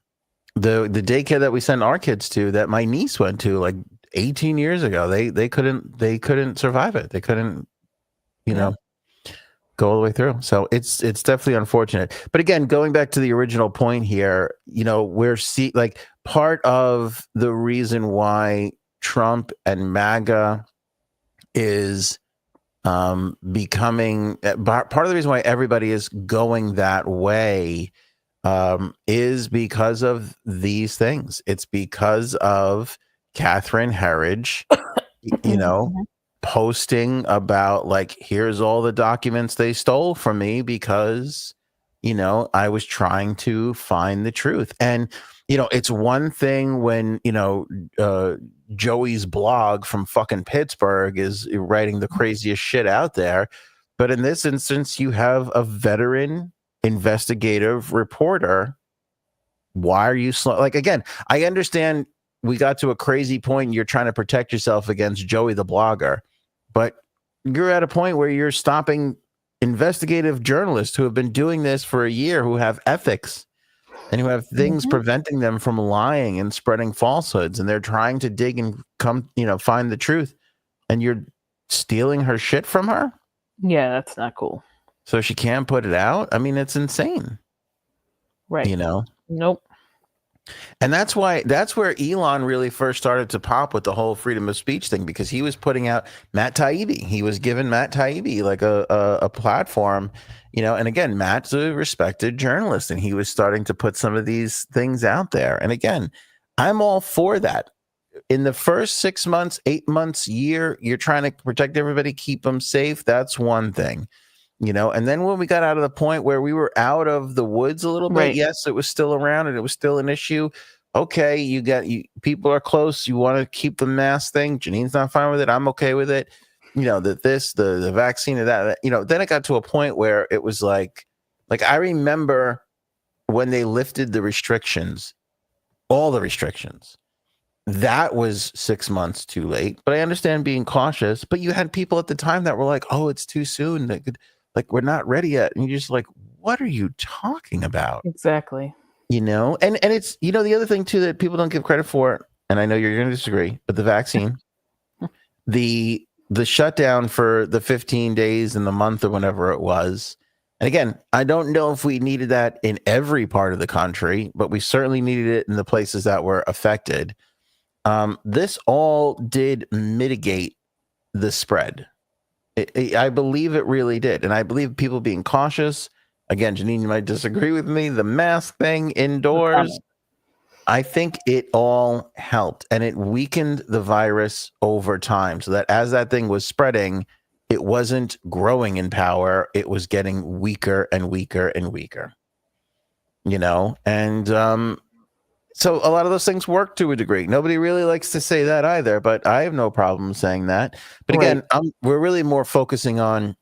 Speaker 1: daycare that we sent our kids to, that my niece went to like 18 years ago, they couldn't survive it. They couldn't, go all the way through. So it's definitely unfortunate. But again, going back to the original point here, we're part of the reason why Trump and MAGA is becoming part of the reason why everybody is going that way is because of these things. It's because of Catherine Herridge, posting about like, here's all the documents they stole from me because, I was trying to find the truth. And, it's one thing when, Joey's blog from fucking Pittsburgh is writing the craziest shit out there. But in this instance, you have a veteran investigative reporter. Why are you slow? Like, again, I understand we got to a crazy point and you're trying to protect yourself against Joey the blogger, but you're at a point where you're stopping investigative journalists who have been doing this for a year, who have ethics and who have things preventing them from lying and spreading falsehoods, and they're trying to dig and find the truth, and you're stealing her shit from her.
Speaker 2: Yeah, that's not cool.
Speaker 1: So she can't put it out. I mean, it's insane.
Speaker 2: Right. Nope.
Speaker 1: And that's where Elon really first started to pop with the whole freedom of speech thing, because he was putting out Matt Taibbi. He was giving Matt Taibbi like a platform, and again, Matt's a respected journalist, and he was starting to put some of these things out there. And again, I'm all for that. In the first 6 months, 8 months, year, you're trying to protect everybody, keep them safe. That's one thing. And then when we got out of the point where we were out of the woods a little bit,
Speaker 2: Right.
Speaker 1: yes, it was still around and it was still an issue. Okay, people are close. You want to keep the mask thing. Janine's not fine with it. I'm okay with it. The vaccine and that. Then it got to a point where it was like I remember when they lifted the restrictions, all the restrictions. That was 6 months too late. But I understand being cautious. But you had people at the time that were like, "Oh, it's too soon. We're not ready yet." And you're just like, "What are you talking about?"
Speaker 2: Exactly.
Speaker 1: And it's the other thing too that people don't give credit for, and I know you're going to disagree, but the vaccine, the shutdown for the 15 days in the month or whenever it was. And again, I don't know if we needed that in every part of the country, but we certainly needed it in the places that were affected. This all did mitigate the spread. I believe it really did. And I believe people being cautious. Again, Janine, you might disagree with me. The mask thing indoors, I think it all helped. And it weakened the virus over time so that as that thing was spreading, it wasn't growing in power. It was getting weaker and weaker and weaker. And so a lot of those things work to a degree. Nobody really likes to say that either, but I have no problem saying that. But again, we're really more focusing on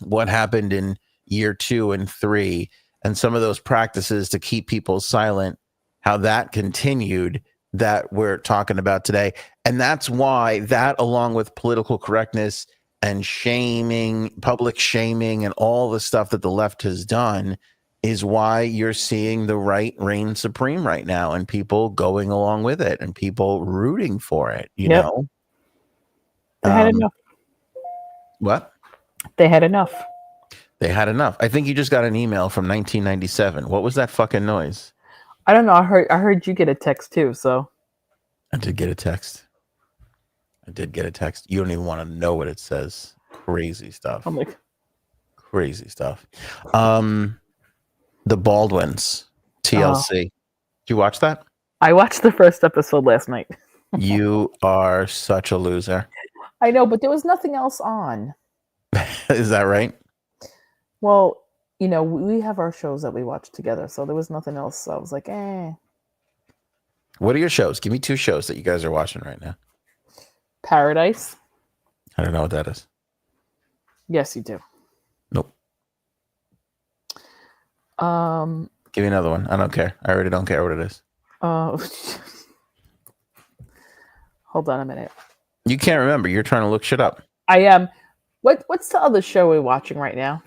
Speaker 1: what happened in year 2 and 3 and some of those practices to keep people silent, how that continued that we're talking about today. And that's why that, along with political correctness and shaming, public shaming, and all the stuff that the left has done, is why you're seeing the right reign supreme right now and people going along with it and people rooting for it, know?
Speaker 2: They had enough.
Speaker 1: What?
Speaker 2: They had enough.
Speaker 1: They had enough. I think you just got an email from 1997. What was that fucking noise?
Speaker 2: I don't know. I heard you get a text too, so.
Speaker 1: I did get a text. You don't even want to know what it says. Crazy stuff.
Speaker 2: I'm like,
Speaker 1: crazy stuff. The Baldwins, TLC. Did you watch that?
Speaker 2: I watched the first episode last night.
Speaker 1: You are such a loser.
Speaker 2: I know, but there was nothing else on.
Speaker 1: Is that right?
Speaker 2: Well, we have our shows that we watch together, so there was nothing else. So I was like, eh.
Speaker 1: What are your shows? Give me 2 shows that you guys are watching right now.
Speaker 2: Paradise.
Speaker 1: I don't know what that is.
Speaker 2: Yes, you do.
Speaker 1: Nope. Give me another one. I don't care. I already don't care what it is.
Speaker 2: Hold on a minute.
Speaker 1: You can't remember. You're trying to look shit up.
Speaker 2: I am. What's the other show we're watching right now?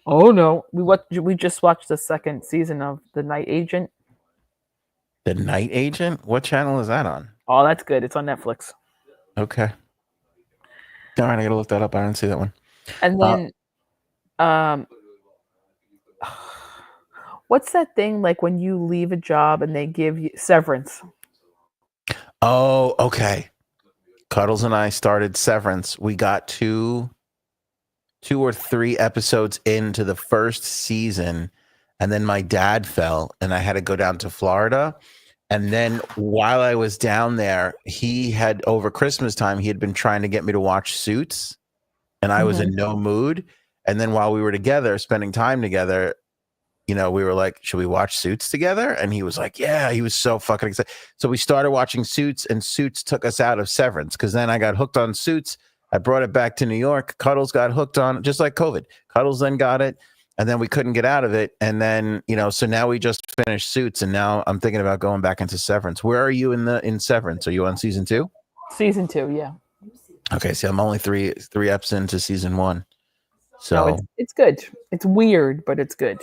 Speaker 2: Oh no, we just watched the 2nd season of The Night Agent.
Speaker 1: The Night Agent? What channel is that on?
Speaker 2: Oh, that's good. It's on Netflix.
Speaker 1: Okay. All right, I gotta look that up. I didn't see that one.
Speaker 2: And then, what's that thing like when you leave a job and they give you severance?
Speaker 1: Oh, okay. Cuddles and I started Severance. We got 2 or 3 episodes into the first season, and then my dad fell, and I had to go down to Florida. And then while I was down there, he had, over Christmas time, he had been trying to get me to watch Suits, and I was in no mood. And then while we were together, spending time together, we were like, should we watch Suits together? And he was like, yeah, he was so fucking excited. So we started watching Suits, and Suits took us out of Severance, because then I got hooked on Suits. I brought it back to New York. Cuddles got hooked on it, just like COVID. Cuddles then got it, and then we couldn't get out of it. And then, so now we just finished Suits, and now I'm thinking about going back into Severance. Where are you in Severance? Are you on season 2?
Speaker 2: Season 2, yeah.
Speaker 1: Okay, so I'm only three eps into season 1. So
Speaker 2: no, it's good. It's weird, but it's good.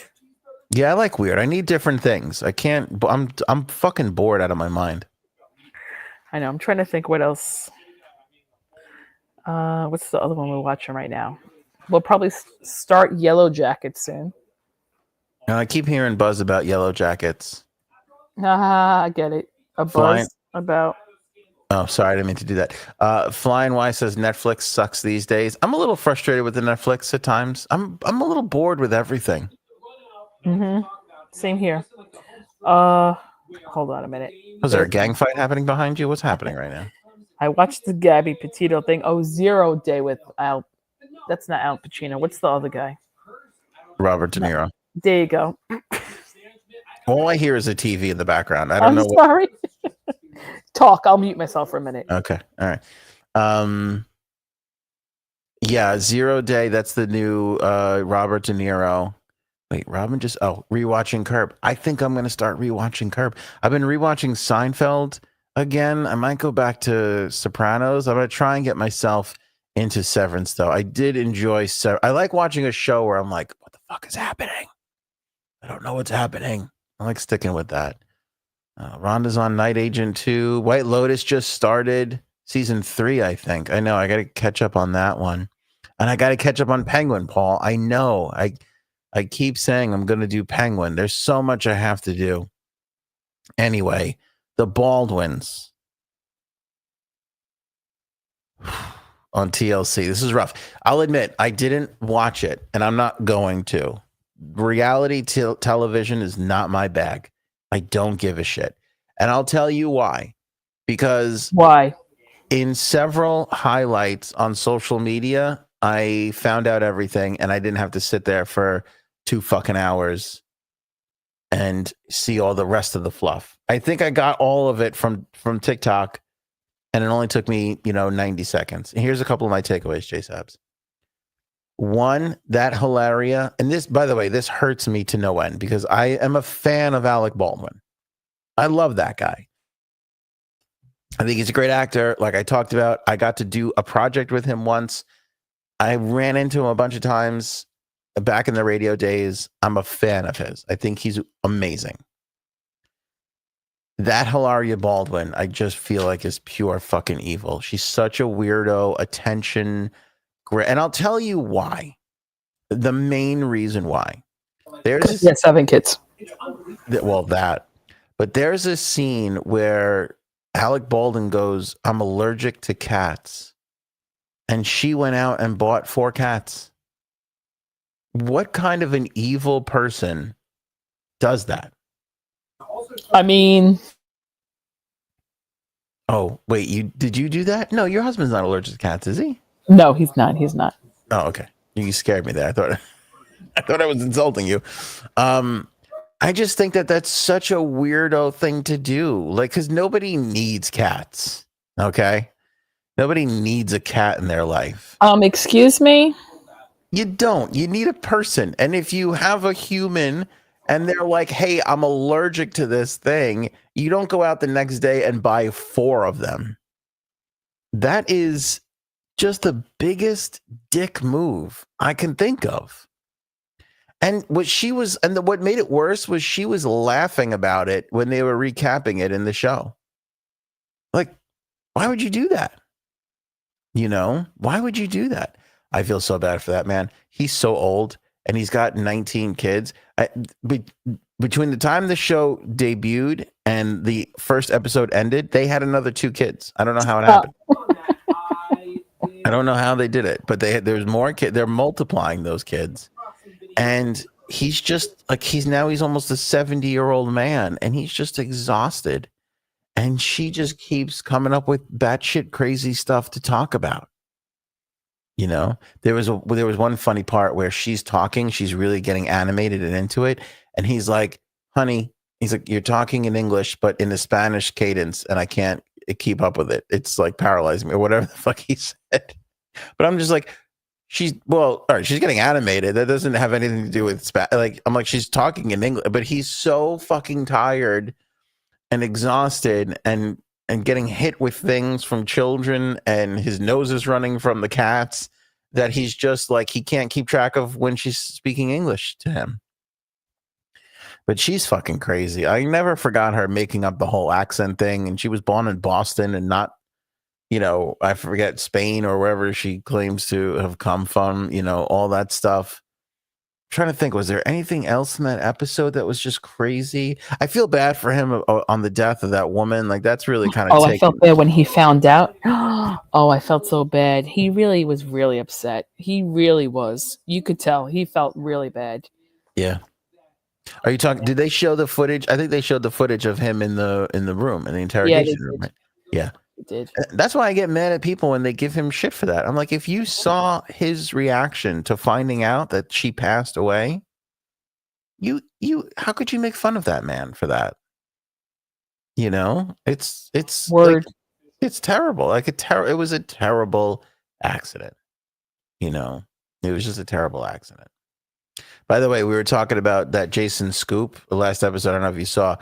Speaker 1: Yeah, I like weird. I need different things. I can't. I'm fucking bored out of my mind.
Speaker 2: I know. I'm trying to think what else. What's the other one we're watching right now? We'll probably start Yellow Jackets soon.
Speaker 1: I keep hearing buzz about Yellow Jackets.
Speaker 2: I get it. A buzz about.
Speaker 1: Oh, sorry, I didn't mean to do that. Flying Y says Netflix sucks these days. I'm a little frustrated with the Netflix at times. I'm a little bored with everything.
Speaker 2: Same here. Hold on a minute.
Speaker 1: Was there a gang fight happening behind you? What's happening right now?
Speaker 2: I watched the Gabby Petito thing. 0 Day with That's not Al Pacino. What's the other guy?
Speaker 1: Robert De Niro.
Speaker 2: There you go.
Speaker 1: All I hear is a TV in the background. I don't
Speaker 2: I'm
Speaker 1: know.
Speaker 2: sorry. Talk. I'll mute myself for a minute.
Speaker 1: Okay. All right. Yeah, 0 Day. That's the new Robert De Niro. Wait, Robin just rewatching Curb. I think I'm gonna start rewatching Curb. I've been rewatching Seinfeld again. I might go back to Sopranos. I'm gonna try and get myself into Severance though. I did enjoy I like watching a show where I'm like, what the fuck is happening? I don't know what's happening. I like sticking with that. Rhonda's on Night Agent 2. White Lotus just started season 3, I think. I know. I got to catch up on that one. And I got to catch up on Penguin, Paul. I know. I keep saying I'm going to do Penguin. There's so much I have to do. Anyway, the Baldwins on TLC. This is rough. I'll admit, I didn't watch it, and I'm not going to. Reality television is not my bag. I don't give a shit. And I'll tell you why. Because
Speaker 2: why?
Speaker 1: In several highlights on social media, I found out everything, and I didn't have to sit there for 2 fucking hours and see all the rest of the fluff. I think I got all of it from TikTok, and it only took me, 90 seconds. And here's a couple of my takeaways, J Sabs. One, that hilaria, and this, by the way, this hurts me to no end because I am a fan of Alec Baldwin. I love that guy. I think he's a great actor. Like I talked about, I got to do a project with him once. I ran into him a bunch of times back in the radio days. I'm a fan of his. I think he's amazing. That Hilaria Baldwin, I just feel like is pure fucking evil. She's such a weirdo, attention. And I'll tell you why. The main reason why. There's
Speaker 2: 7 kids.
Speaker 1: Well, that. But there's a scene where Alec Baldwin goes, I'm allergic to cats. And she went out and bought 4 cats. What kind of an evil person does that?
Speaker 2: I mean...
Speaker 1: Oh, wait, did you do that? No, your husband's not allergic to cats, is he?
Speaker 2: No, he's not. He's not.
Speaker 1: Oh, okay. You scared me there. I thought I was insulting you. I just think that that's such a weirdo thing to do. Like, because nobody needs cats. Okay? Nobody needs a cat in their life.
Speaker 2: Excuse me?
Speaker 1: You don't. You need a person. And if you have a human and they're like, hey, I'm allergic to this thing, you don't go out the next day and buy 4 of them. That is just the biggest dick move I can think of. And what made it worse was she was laughing about it when they were recapping it in the show. Like, why would you do that? Why would you do that? I feel so bad for that man. He's so old and he's got 19 kids. Between the time the show debuted and the first episode ended, they had another 2 kids. I don't know how it happened. I don't know how they did it, but there's more kids. They're multiplying those kids. And he's just like, he's almost a 70-year-old man and he's just exhausted. And she just keeps coming up with batshit crazy stuff to talk about. There was one funny part where she's talking, she's really getting animated and into it. And he's like, honey, he's like, you're talking in English, but in a Spanish cadence. And I can't keep up with it. It's like paralyzing me or whatever the fuck he said. But I'm just like, she's getting animated. That doesn't have anything to do with I'm like, she's talking in English, but he's so fucking tired and exhausted and getting hit with things from children and his nose is running from the cats that he's just like, he can't keep track of when she's speaking English to him. But she's fucking crazy. I never forgot her making up the whole accent thing. And she was born in Boston and not, I forget, Spain or wherever she claims to have come from, all that stuff. I'm trying to think, was there anything else in that episode that was just crazy? I feel bad for him on the death of that woman. Like, that's really kind of
Speaker 2: I felt bad when he found out. Oh, I felt so bad. He really was really upset. He really was. You could tell he felt really bad.
Speaker 1: Yeah. Are you talking? Did they show the footage? I think they showed the footage of him in the room, in the interrogation room. Right? Yeah.
Speaker 2: He did.
Speaker 1: That's why I get mad at people when they give him shit for that. I'm like, if you saw his reaction to finding out that she passed away, how could you make fun of that man for that? You know, it's like
Speaker 2: Word.
Speaker 1: it's terrible. Like it was a terrible accident. You know, it was just a terrible accident. By the way, we were talking about that Jason Scoop the last episode. I don't know if you saw.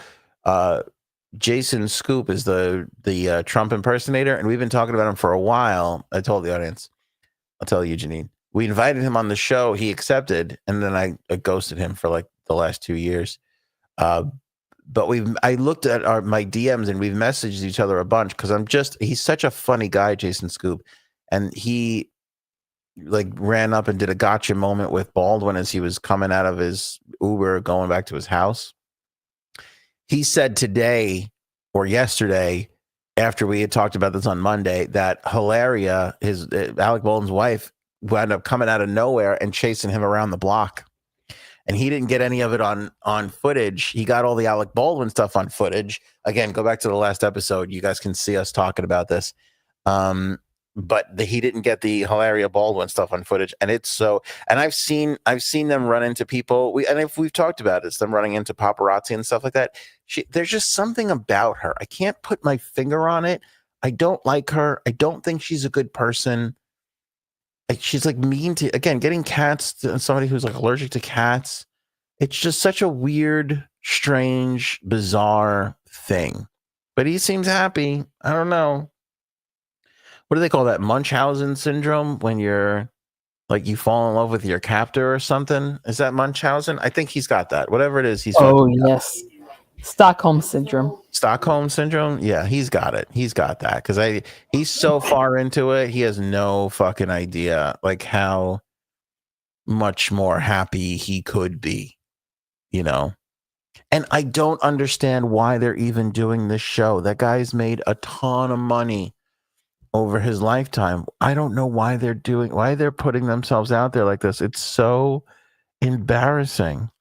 Speaker 1: Jason Scoop is the Trump impersonator, and we've been talking about him for a while. I told the audience. I'll tell you, Janine. We invited him on the show. He accepted, and then I ghosted him for like the last 2 years. But I looked at my DMs and we've messaged each other a bunch because he's such a funny guy, Jason Scoop, and he like ran up and did a gotcha moment with Baldwin as he was coming out of his Uber going back to his house. He said today or yesterday, after we had talked about this on Monday, that Hilaria, Alec Baldwin's wife, wound up coming out of nowhere and chasing him around the block. And he didn't get any of it on footage. He got all the Alec Baldwin stuff on footage. Again, go back to the last episode. You guys can see us talking about this. But he didn't get the Hilaria Baldwin stuff on footage. And it's so, and I've seen them run into people. We've talked about this, them running into paparazzi and stuff like that. There's just something about her. I can't put my finger on it. I don't like her. I don't think she's a good person. She's like mean to, again, getting cats to somebody who's like allergic to cats. It's just such a weird, strange, bizarre thing. But he seems happy. I don't know. What do they call that? Munchausen syndrome, when you're like you fall in love with your captor or something. Is that Munchausen? I think he's got that. Whatever it is, he's
Speaker 2: yes. Stockholm syndrome.
Speaker 1: Stockholm syndrome? Yeah, he's got it. He's got that because he's so far into it, he has no fucking idea like how much more happy he could be, you know? And I don't understand why they're even doing this show. That guy's made a ton of money over his lifetime. I don't know why they're putting themselves out there like this. It's so embarrassing.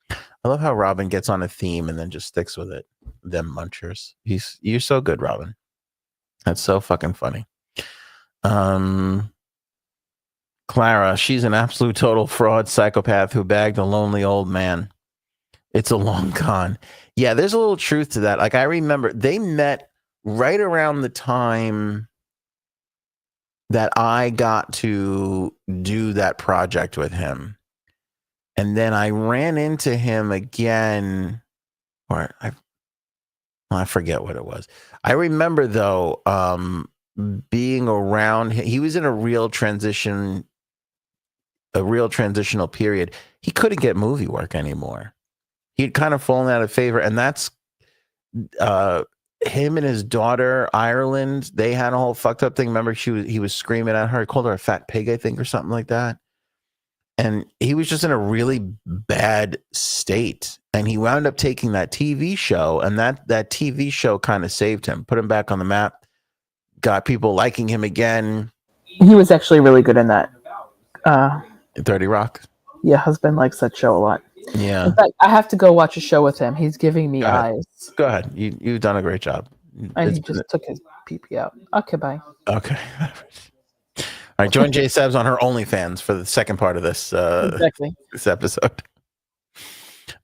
Speaker 1: I love how Robin gets on a theme and then just sticks with it. Them munchers. You're so good, Robin. That's so fucking funny. Clara, she's an absolute total fraud psychopath who bagged a lonely old man. It's a long con. Yeah, there's a little truth to that. Like I remember they met right around the time that I got to do that project with him. And then I ran into him again, or I forget what it was. I remember though, being around him. He was in a real transitional period. He couldn't get movie work anymore. He'd kind of fallen out of favor, and that's him and his daughter, Ireland. They had a whole fucked up thing. Remember, he was screaming at her. He called her a fat pig, I think, or something like that. And he was just in a really bad state. And he wound up taking that TV show, and that TV show kind of saved him, put him back on the map, got people liking him again.
Speaker 2: He was actually really good in that.
Speaker 1: 30 Rock.
Speaker 2: Yeah, husband likes that show a lot.
Speaker 1: Yeah.
Speaker 2: In fact, I have to go watch a show with him. He's giving me eyes.
Speaker 1: Go ahead. You've done a great job.
Speaker 2: And he just took his pee out. Okay, bye.
Speaker 1: Okay. All right, join Jay Sabs on her OnlyFans for the second part of this
Speaker 2: Exactly.
Speaker 1: This episode.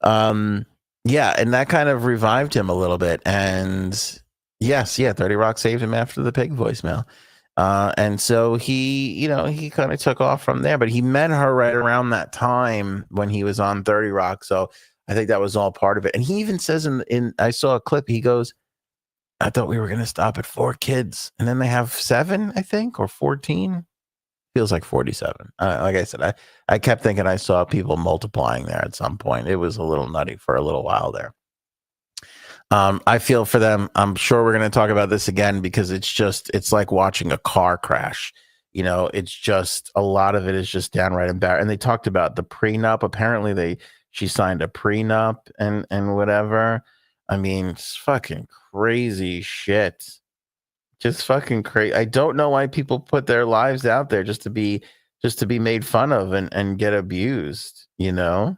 Speaker 1: Yeah, and that kind of revived him a little bit. And yes, 30 Rock saved him after the pig voicemail. And so he kind of took off from there. But he met her right around that time when he was on 30 Rock. So I think that was all part of it. And he even says in I saw a clip, he goes, I thought we were going to stop at 4 kids. And then they have 7, I think, or 14. Feels like 47. Like I said, I kept thinking I saw people multiplying there at some point. It was a little nutty for a little while there. I feel for them. I'm sure we're going to talk about this again because it's like watching a car crash. You know, it's just a lot of it is just downright embarrassing. And they talked about the prenup. Apparently she signed a prenup and whatever. I mean, it's fucking crazy shit. Just fucking crazy. I don't know why people put their lives out there just to be made fun of and get abused, you know?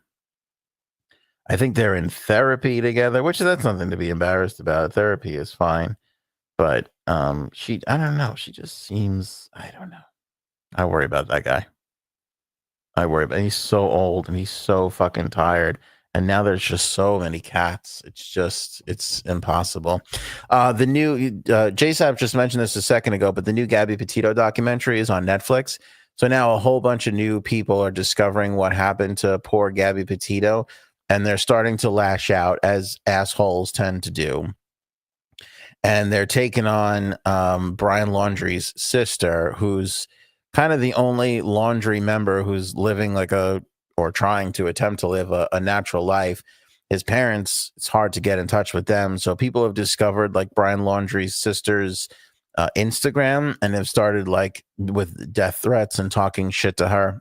Speaker 1: I think they're in therapy together, which that's nothing to be embarrassed about. Therapy is fine. But I don't know. She just seems, I don't know. I worry about that guy. He's so old and he's so fucking tired. And now there's just so many cats. It's impossible. The new, JSAP just mentioned this a second ago, but the new Gabby Petito documentary is on Netflix. So now a whole bunch of new people are discovering what happened to poor Gabby Petito, and they're starting to lash out as assholes tend to do. And they're taking on Brian Laundrie's sister, who's kind of the only Laundrie member who's living or trying to attempt to live a natural life. His parents, it's hard to get in touch with them. So people have discovered like Brian Laundrie's sister's Instagram and have started like with death threats and talking shit to her.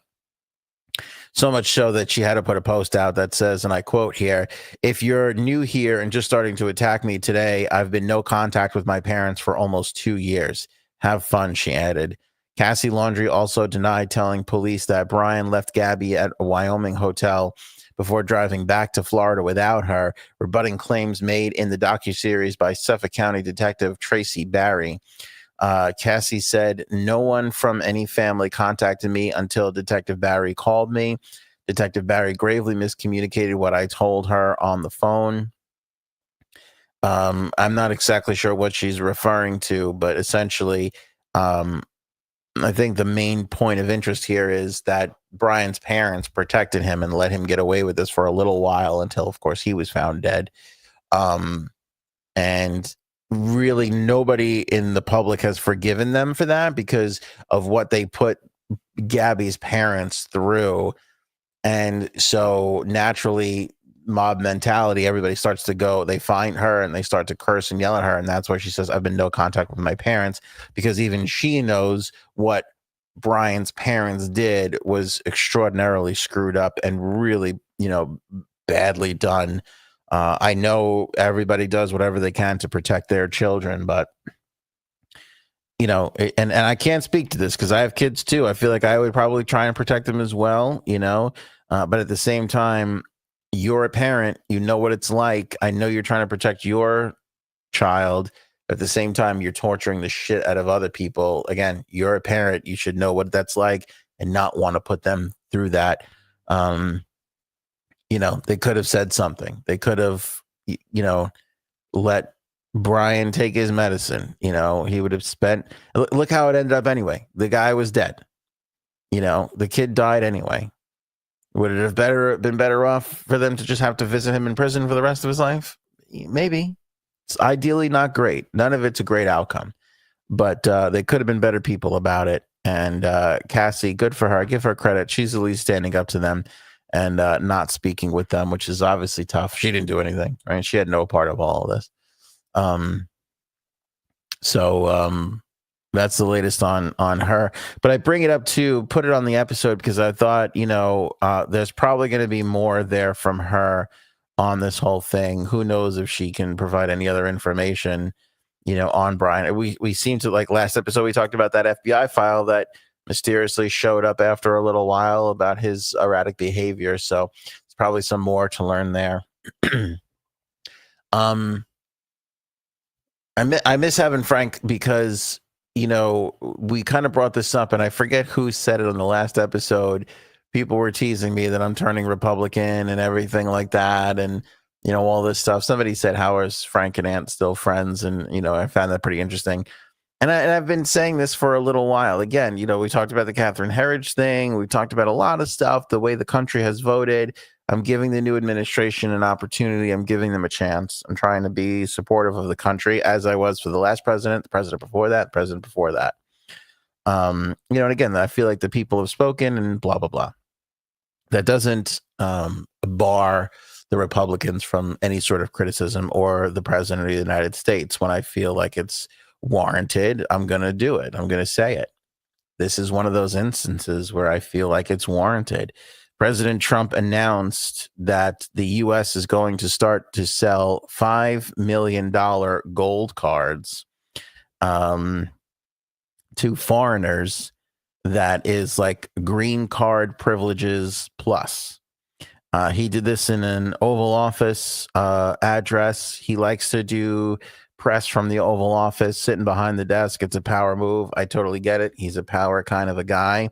Speaker 1: So much so that she had to put a post out that says, and I quote here, "If you're new here and just starting to attack me today, I've been no contact with my parents for almost 2 years. Have fun," she added. Cassie Laundrie also denied telling police that Brian left Gabby at a Wyoming hotel before driving back to Florida without her, rebutting claims made in the docuseries by Suffolk County Detective Tracy Barry. Cassie said, "No one from any family contacted me until Detective Barry called me. Detective Barry gravely miscommunicated what I told her on the phone." I'm not exactly sure what she's referring to, but essentially, I think the main point of interest here is that Brian's parents protected him and let him get away with this for a little while until, of course, he was found dead. And really nobody in the public has forgiven them for that because of what they put Gabby's parents through. And so naturally, mob mentality, everybody starts to go, they find her and they start to curse and yell at her. And that's why she says, "I've been no contact with my parents," because even she knows what Brian's parents did was extraordinarily screwed up and really, badly done. I know everybody does whatever they can to protect their children, but and I can't speak to this because I have kids too. I feel like I would probably try and protect them as well, but at the same time, you're a parent, you know what it's like. I know you're trying to protect your child. At the same time, you're torturing the shit out of other people. Again, you're a parent. You should know what that's like and not want to put them through that. They could have said something. They could have, let Brian take his medicine. He would have look how it ended up anyway. The guy was dead. The kid died anyway. Would it have been better off for them to just have to visit him in prison for the rest of his life? Maybe. It's ideally not great. None of it's a great outcome, but they could have been better people about it. And Cassie, good for her. Give her credit. She's at least standing up to them and not speaking with them, which is obviously tough. She didn't do anything, right? She had no part of all of this. So that's the latest on her. But I bring it up to put it on the episode because I thought, there's probably going to be more there from her on this whole thing. Who knows if she can provide any other information, on Brian. We seem to, like last episode, we talked about that FBI file that mysteriously showed up after a little while about his erratic behavior. So it's probably some more to learn there. I miss having Frank because, we kind of brought this up and I forget who said it on the last episode. People were teasing me that I'm turning Republican and everything like that. And, all this stuff. Somebody said, "How is Frank and Aunt still friends?" And, I found that pretty interesting. And I've been saying this for a little while. Again, we talked about the Catherine Herridge thing. We talked about a lot of stuff, the way the country has voted. I'm giving the new administration an opportunity. I'm giving them a chance. I'm trying to be supportive of the country as I was for the last president, the president before that, the president before that. And again, I feel like the people have spoken and blah, blah, blah. That doesn't bar the Republicans from any sort of criticism or the president of the United States. When I feel like it's warranted, I'm going to do it. I'm going to say it. This is one of those instances where I feel like it's warranted. President Trump announced that the U.S. is going to start to sell $5 million gold cards to foreigners. That is like green card privileges plus. He did this in an Oval Office address. He likes to do press from the Oval Office, sitting behind the desk. It's a power move. I totally get it. He's a power kind of a guy.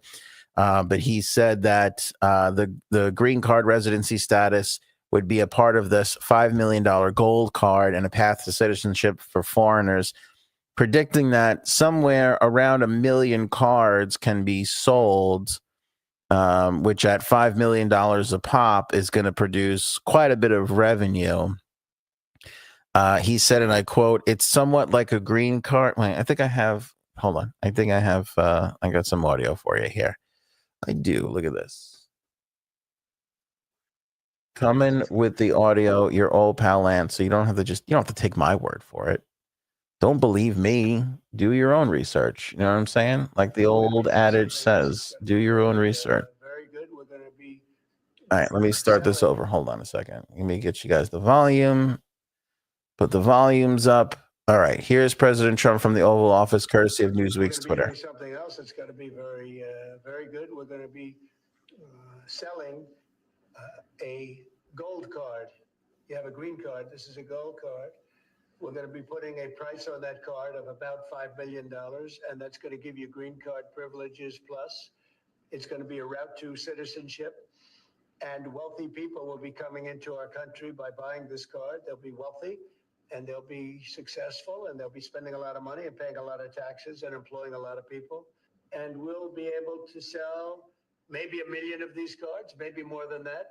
Speaker 1: But he said that the green card residency status would be a part of this $5 million gold card and a path to citizenship for foreigners, predicting that somewhere around 1 million cards can be sold, which at $5 million a pop is going to produce quite a bit of revenue. He said, and I quote, "It's somewhat like a green card." Wait, I think I have, hold on. I think I have, I got some audio for you here. I do. Look at this. Coming with the audio, your old pal Lance. So you don't have to take my word for it. Don't believe me. Do your own research. You know what I'm saying? Like the old adage says, do your own research.
Speaker 3: Very good. We're going to be.
Speaker 1: All right, let me start this over. Hold on a second. Let me get you guys the volume. Put the volumes up. All right, here's President Trump from the Oval Office, courtesy of Newsweek's Twitter.
Speaker 3: Something else that's going to be very, very good. We're going to be selling a gold card. You have a green card. This is a gold card. We're going to be putting a price on that card of about $5 million, and that's going to give you green card privileges plus. It's going to be a route to citizenship, and wealthy people will be coming into our country by buying this card. They'll be wealthy, and they'll be successful, and they'll be spending a lot of money and paying a lot of taxes and employing a lot of people. And we'll be able to sell maybe 1 million of these cards, maybe more than that.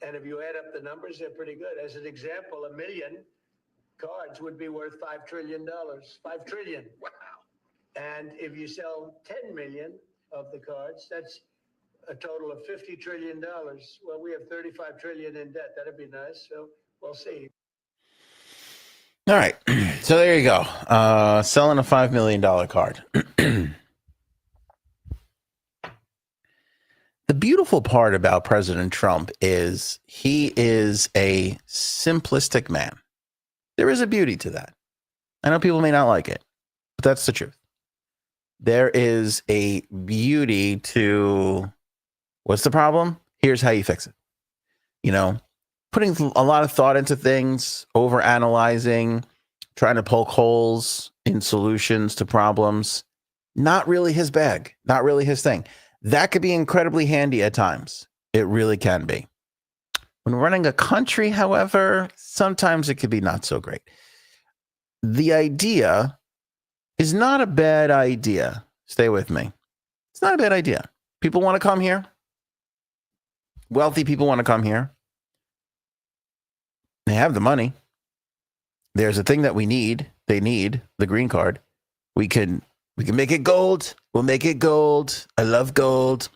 Speaker 3: And if you add up the numbers, they're pretty good. As an example, 1 million cards would be worth $5 trillion. 5 trillion. Wow. And if you sell 10 million of the cards, that's a total of $50 trillion. Well, we have 35 trillion in debt. That'd be nice. So we'll see.
Speaker 1: All right. So there you go. Selling a $5 million card. The beautiful part about President Trump is he is a simplistic man. There is a beauty to that. I know people may not like it, but that's the truth. There is a beauty to what's the problem? Here's how you fix it. You know, putting a lot of thought into things, over analyzing, trying to poke holes in solutions to problems. Not really his bag, not really his thing. That could be incredibly handy at times. It really can be. When running a country, however, sometimes it could be not so great. The idea is not a bad idea. Stay with me. It's not a bad idea. People want to come here. Wealthy people want to come here. They have the money. There's a thing that we need. They need the green card. We can make it gold. We'll make it gold. I love gold.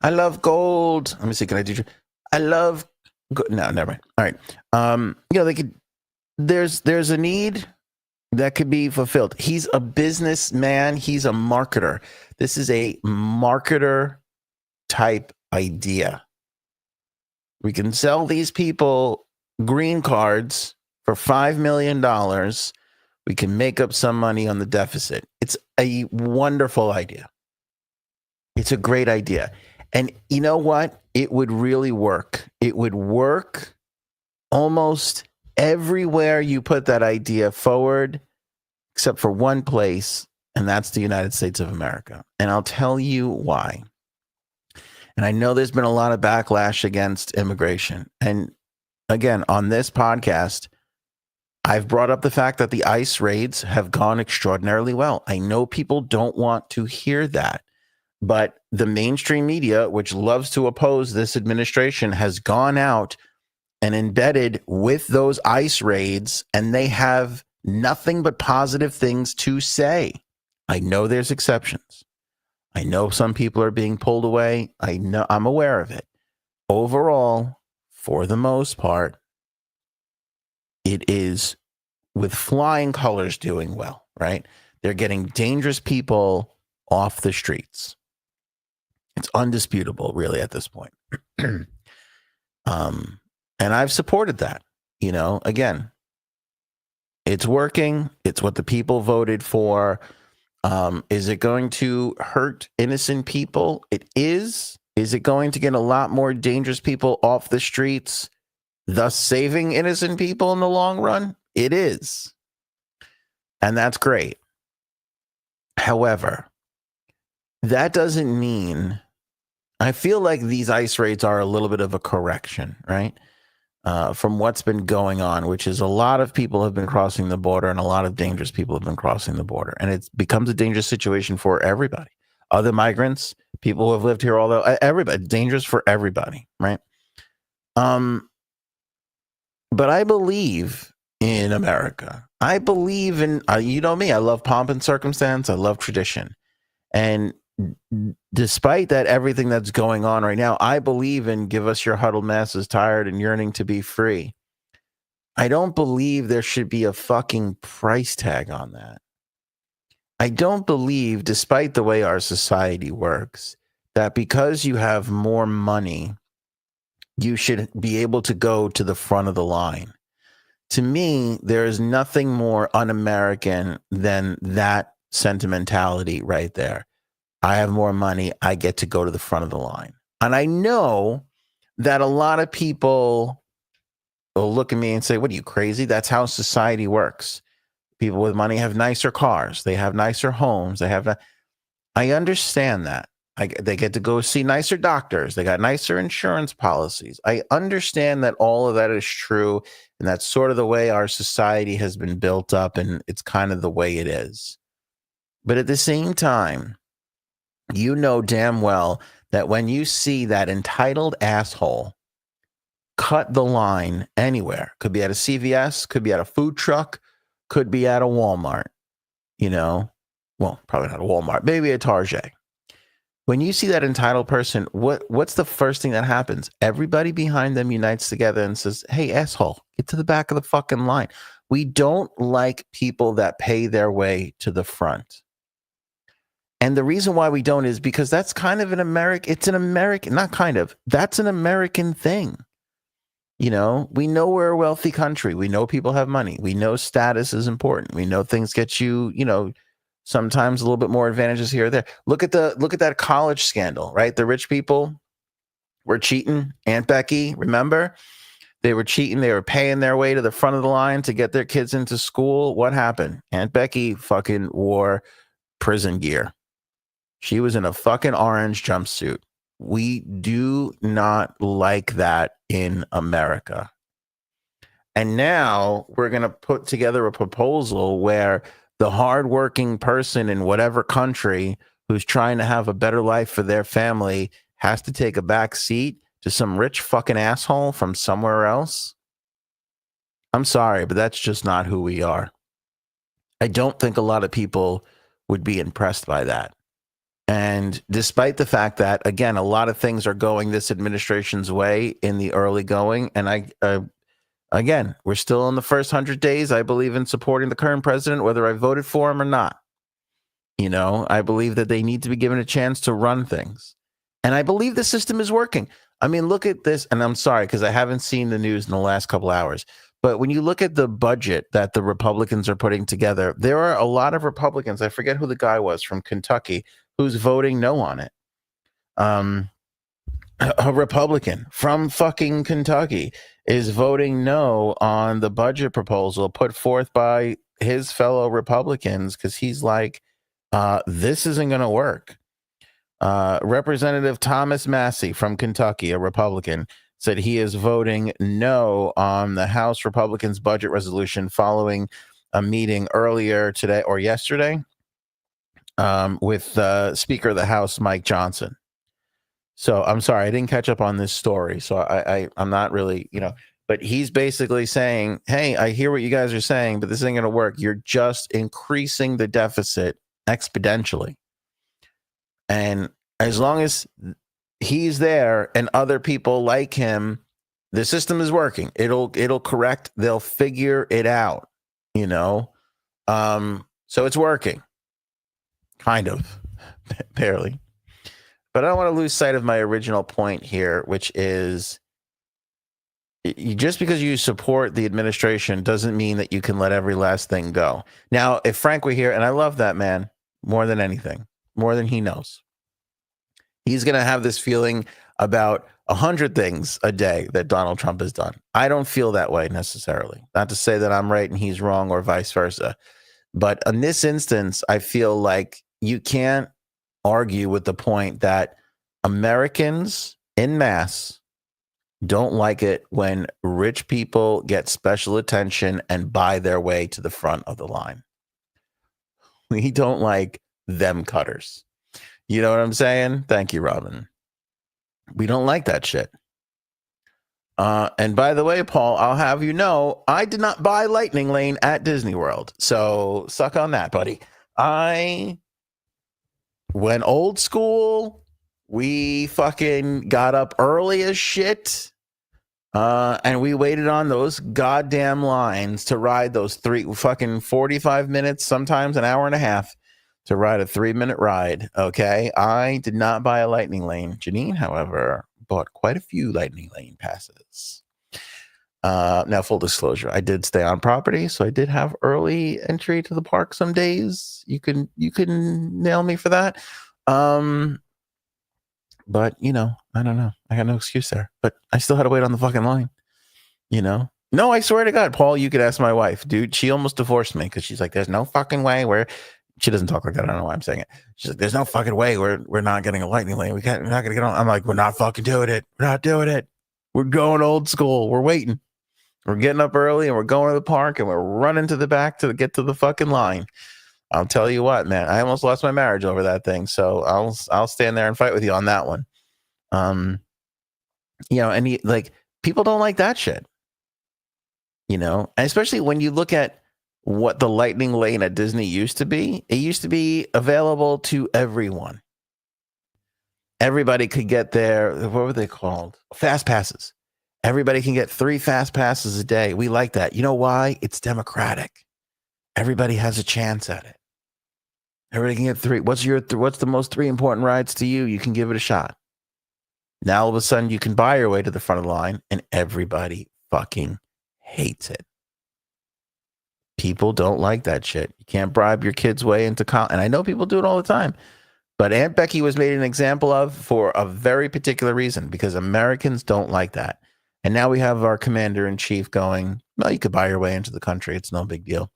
Speaker 1: I love gold. Let me see. Can I do? I love. No, never mind. All right. They could. There's a need that could be fulfilled. He's a businessman. He's a marketer. This is a marketer type idea. We can sell these people green cards for $5 million. We can make up some money on the deficit. It's a wonderful idea. It's a great idea. And you know what? It would really work. It would work almost everywhere you put that idea forward, except for one place, and that's the United States of America. And I'll tell you why. And I know there's been a lot of backlash against immigration. And again, on this podcast, I've brought up the fact that the ICE raids have gone extraordinarily well. I know people don't want to hear that, but the mainstream media, which loves to oppose this administration, has gone out and embedded with those ICE raids, and they have nothing but positive things to say. I know there's exceptions. I know some people are being pulled away. I'm aware of it. Overall, for the most part, it is with flying colors doing well, right? They're getting dangerous people off the streets. It's undisputable, really, at this point. And I've supported that. Again, it's working. It's what the people voted for. Is it going to hurt innocent people? It is. Is it going to get a lot more dangerous people off the streets, thus saving innocent people in the long run? It is. And that's great. However, that doesn't mean, I feel like these ICE raids are a little bit of a correction, right? From what's been going on, which is a lot of people have been crossing the border and a lot of dangerous people have been crossing the border. And it becomes a dangerous situation for everybody. Other migrants, people who have lived here, everybody, dangerous for everybody, right? But I believe in America. I believe in, you know me, I love pomp and circumstance. I love tradition. And despite that, everything that's going on right now, I believe in give us your huddled masses tired and yearning to be free. I don't believe there should be a fucking price tag on that. I don't believe, despite the way our society works, that because you have more money, you should be able to go to the front of the line. To me, there is nothing more un-American than that sentimentality right there. I have more money, I get to go to the front of the line. And I know that a lot of people will look at me and say, what are you, crazy? That's how society works. People with money have nicer cars. They have nicer homes. I understand that. They get to go see nicer doctors. They got nicer insurance policies. I understand that all of that is true. And that's sort of the way our society has been built up. And it's kind of the way it is. But at the same time, you know damn well that when you see that entitled asshole cut the line anywhere, could be at a CVS, could be at a food truck, could be at a Walmart, well, probably not a Walmart, maybe a Target. When you see that entitled person, what's the first thing that happens? Everybody behind them unites together and says, hey, asshole, get to the back of the fucking line. We don't like people that pay their way to the front. And the reason why we don't is because that's kind of that's an American thing. We know we're a wealthy country. We know people have money. We know status is important. We know things get you, sometimes a little bit more advantages here or there. Look at that college scandal, right? The rich people were cheating. Aunt Becky, remember? They were cheating. They were paying their way to the front of the line to get their kids into school. What happened? Aunt Becky fucking wore prison gear. She was in a fucking orange jumpsuit. We do not like that in America. And now we're going to put together a proposal where the hardworking person in whatever country who's trying to have a better life for their family has to take a back seat to some rich fucking asshole from somewhere else. I'm sorry, but that's just not who we are. I don't think a lot of people would be impressed by that. And despite the fact that, again, a lot of things are going this administration's way in the early going. And again, we're still in the first 100 days. I believe in supporting the current president, whether I voted for him or not. I believe that they need to be given a chance to run things. And I believe the system is working. I mean, look at this. And I'm sorry, because I haven't seen the news in the last couple hours. But when you look at the budget that the Republicans are putting together, there are a lot of Republicans. I forget who the guy was from Kentucky who's voting no on it. A Republican from fucking Kentucky is voting no on the budget proposal put forth by his fellow Republicans because he's like, this isn't going to work. Representative Thomas Massey from Kentucky, a Republican, said he is voting no on the House Republicans' budget resolution following a meeting earlier today or yesterday with Speaker of the House, Mike Johnson. So I'm sorry, I didn't catch up on this story. So I'm not really, but he's basically saying, hey, I hear what you guys are saying, but this isn't going to work. You're just increasing the deficit exponentially. And as long as he's there and other people like him, the system is working. It'll correct. They'll figure it out, so it's working. Kind of, barely. But I don't want to lose sight of my original point here, which is just because you support the administration doesn't mean that you can let every last thing go. Now, if Frank were here, and I love that man more than anything, more than he knows, he's going to have this feeling about 100 things a day that Donald Trump has done. I don't feel that way necessarily. Not to say that I'm right and he's wrong or vice versa. But in this instance, I feel like you can't argue with the point that Americans en masse don't like it when rich people get special attention and buy their way to the front of the line. We don't like them cutters. You know what I'm saying? Thank you, Robin. We don't like that shit. And by the way, Paul, I'll have you know, I did not buy Lightning Lane at Disney World. So suck on that, buddy. I went old school. We fucking got up early as shit. And we waited on those goddamn lines to ride those 45 minutes, sometimes an hour and a half to ride a 3-minute ride. Okay. I did not buy a Lightning Lane. Janine, however, bought quite a few Lightning Lane passes. Now, full disclosure, I did stay on property, so I did have early entry to the park some days. You can nail me for that. But, you know, I don't know. I got no excuse there. But I still had to wait on the fucking line, you know? No, I swear to God, Paul, you could ask my wife. Dude, she almost divorced me because she's like, there's no fucking way where... She doesn't talk like that. I don't know why I'm saying it. She's like, there's no fucking way we're not getting a Lightning Lane. We're not going to get on. I'm like, we're not fucking doing it. We're not doing it. We're going old school. We're waiting. We're getting up early and we're going to the park and we're running to the back to get to the fucking line. I'll tell you what, man, I almost lost my marriage over that thing. So I'll stand there and fight with you on that one. You know, and like people don't like that shit, you know, and especially when you look at what the Lightning Lane at Disney used to be. It used to be available to everyone. Everybody could get their, what were they called? Fast passes. Everybody can get 3 fast passes a day. We like that. You know why? It's democratic. Everybody has a chance at it. Everybody can get 3. What's the most 3 important rides to you? You can give it a shot. Now all of a sudden you can buy your way to the front of the line and everybody fucking hates it. People don't like that shit. You can't bribe your kids' way into college. And I know people do it all the time. But Aunt Becky was made an example of for a very particular reason, because Americans don't like that. And now we have our commander-in-chief going, well, you could buy your way into the country. It's no big deal.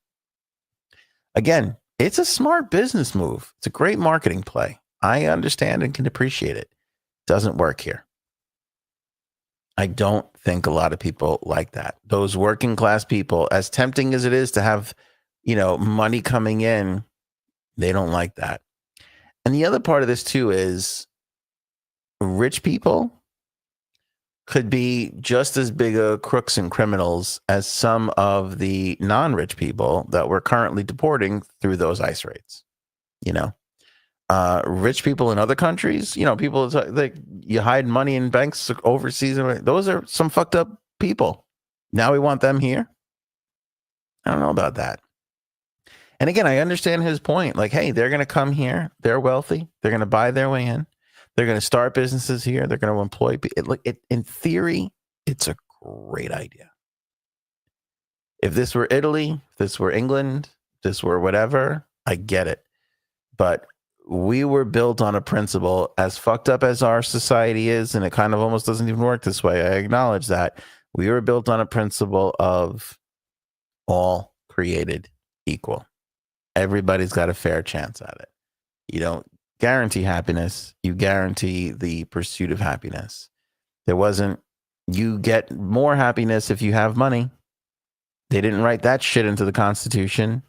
Speaker 1: Again, it's a smart business move. It's a great marketing play. I understand and can appreciate it. Doesn't work here. I don't think a lot of people like that. Those working class people, as tempting as it is to have, you know, money coming in, they don't like that. And the other part of this too is rich people could be just as big a crooks and criminals as some of the non-rich people that we're currently deporting through those ICE raids. You know, rich people in other countries, you know, people like you hide money in banks overseas. Those are some fucked up people. Now we want them here. I don't know about that. And again, I understand his point. Like, hey, they're going to come here. They're wealthy. They're going to buy their way in. They're going to start businesses here. They're going to employ people. In theory, it's a great idea. If this were Italy, if this were England, if this were whatever, I get it. But we were built on a principle, as fucked up as our society is, and it kind of almost doesn't even work this way. I acknowledge that. We were built on a principle of all created equal. Everybody's got a fair chance at it. You don't guarantee happiness. You guarantee the pursuit of happiness. You get more happiness if you have money. They didn't write that shit into the Constitution.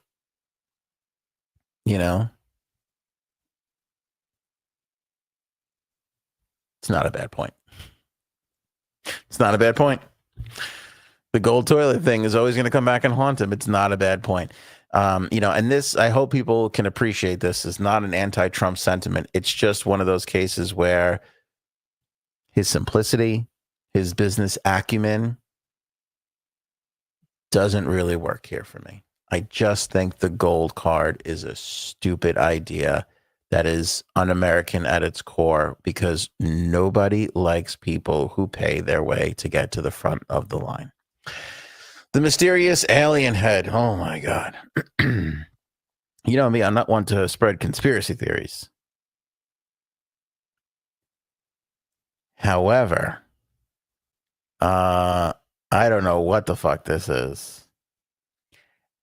Speaker 1: You know? It's not a bad point. It's not a bad point. The gold toilet thing is always going to come back and haunt him. It's not a bad point. You know, and this, I hope people can appreciate this, is not an anti-Trump sentiment. It's just one of those cases where his simplicity, his business acumen doesn't really work here for me. I just think the gold card is a stupid idea that is un-American at its core, because nobody likes people who pay their way to get to the front of the line. The mysterious alien head. Oh my God. You know me, I'm not one to spread conspiracy theories. However, I don't know what the fuck this is.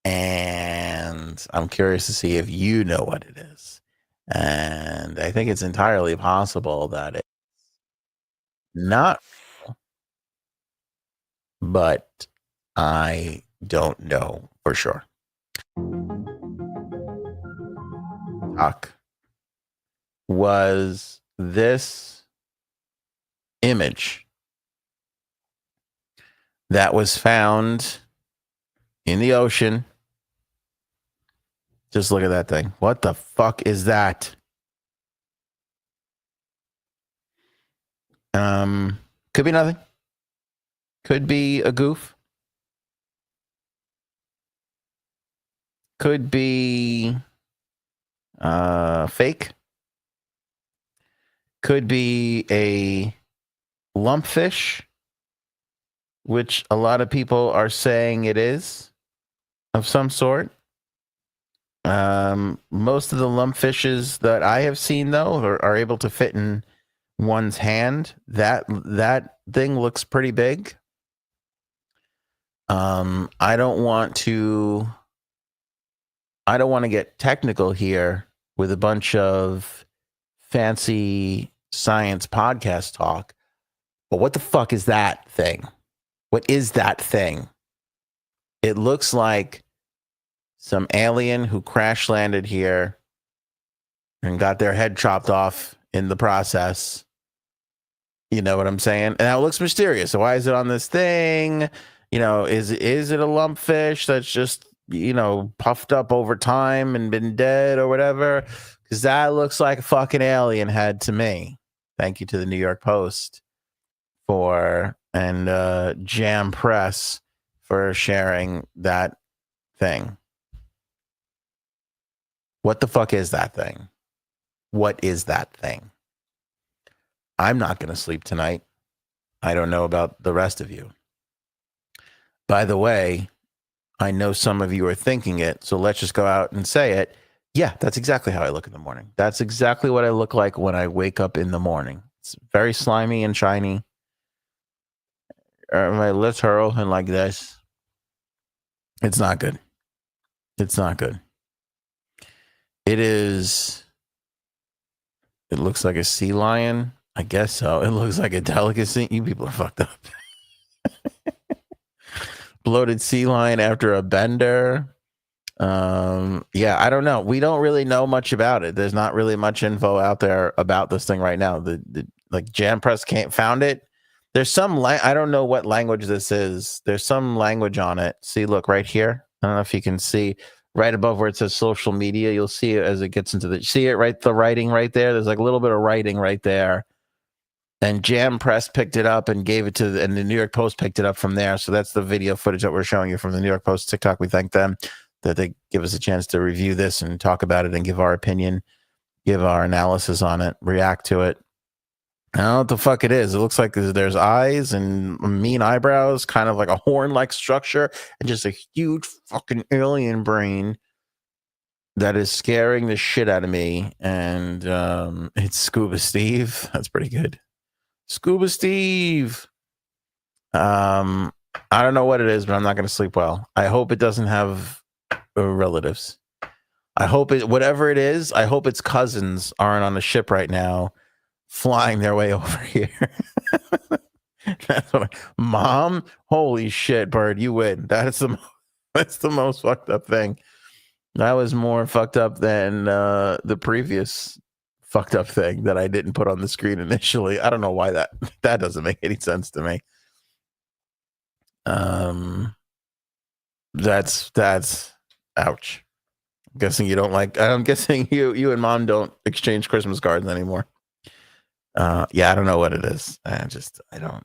Speaker 1: And I'm curious to see if you know what it is. And I think it's entirely possible that it's not, but I don't know for sure. Talk was this image that was found in the ocean. Just look at that thing. What the fuck is that? Could be nothing. Could be a goof. Could be fake. Could be a lumpfish, which a lot of people are saying it is of some sort. Most of the lumpfishes that I have seen, though, are able to fit in one's hand. That thing looks pretty big. I don't want to get technical here with a bunch of fancy science podcast talk, but what the fuck is that thing? What is that thing? It looks like some alien who crash landed here and got their head chopped off in the process. You know what I'm saying? And that looks mysterious. So why is it on this thing? You know, is it a lumpfish that's just, you know, puffed up over time and been dead or whatever? Because that looks like a fucking alien head to me. Thank you to the New York Post and Jam Press for sharing that thing. What the fuck is that thing? What is that thing? I'm not going to sleep tonight. I don't know about the rest of you. By the way, I know some of you are thinking it, so let's just go out and say it. Yeah, that's exactly how I look in the morning. That's exactly what I look like when I wake up in the morning. It's very slimy and shiny. My lips are open like this. It's not good. It's not good. It looks like a sea lion. I guess so. It looks like a delicacy. You people are fucked up. Bloated sea lion after a bender. Yeah, I don't know. We don't really know much about it. There's not really much info out there about this thing right now. The like Jam Press can't found it. There's some I don't know what language this is. There's some language on it. See, look right here. I don't know if you can see right above where it says social media. You'll see it as it gets into see it right, the writing right there. There's like a little bit of writing right there. And Jam Press picked it up and gave it to and the New York Post picked it up from there. So that's the video footage that we're showing you from the New York Post TikTok. We thank them that they give us a chance to review this and talk about it and give our opinion, give our analysis on it, react to it. I don't know what the fuck it is. It looks like there's eyes and mean eyebrows, kind of like a horn-like structure, and just a huge fucking alien brain that is scaring the shit out of me. And it's Scuba Steve. That's pretty good. Scuba Steve. I don't know what it is, but I'm not going to sleep well. I hope it doesn't have relatives. I hope it, whatever it is, I hope its cousins aren't on the ship right now, flying their way over here. That's what Mom, holy shit, Bird, you win. That's the most fucked up thing. That was more fucked up than the previous fucked up thing that I didn't put on the screen initially. I don't know why that doesn't make any sense to me. That's ouch. I'm guessing you don't like. I'm guessing you and Mom don't exchange Christmas cards anymore. Yeah, I don't know what it is. I don't.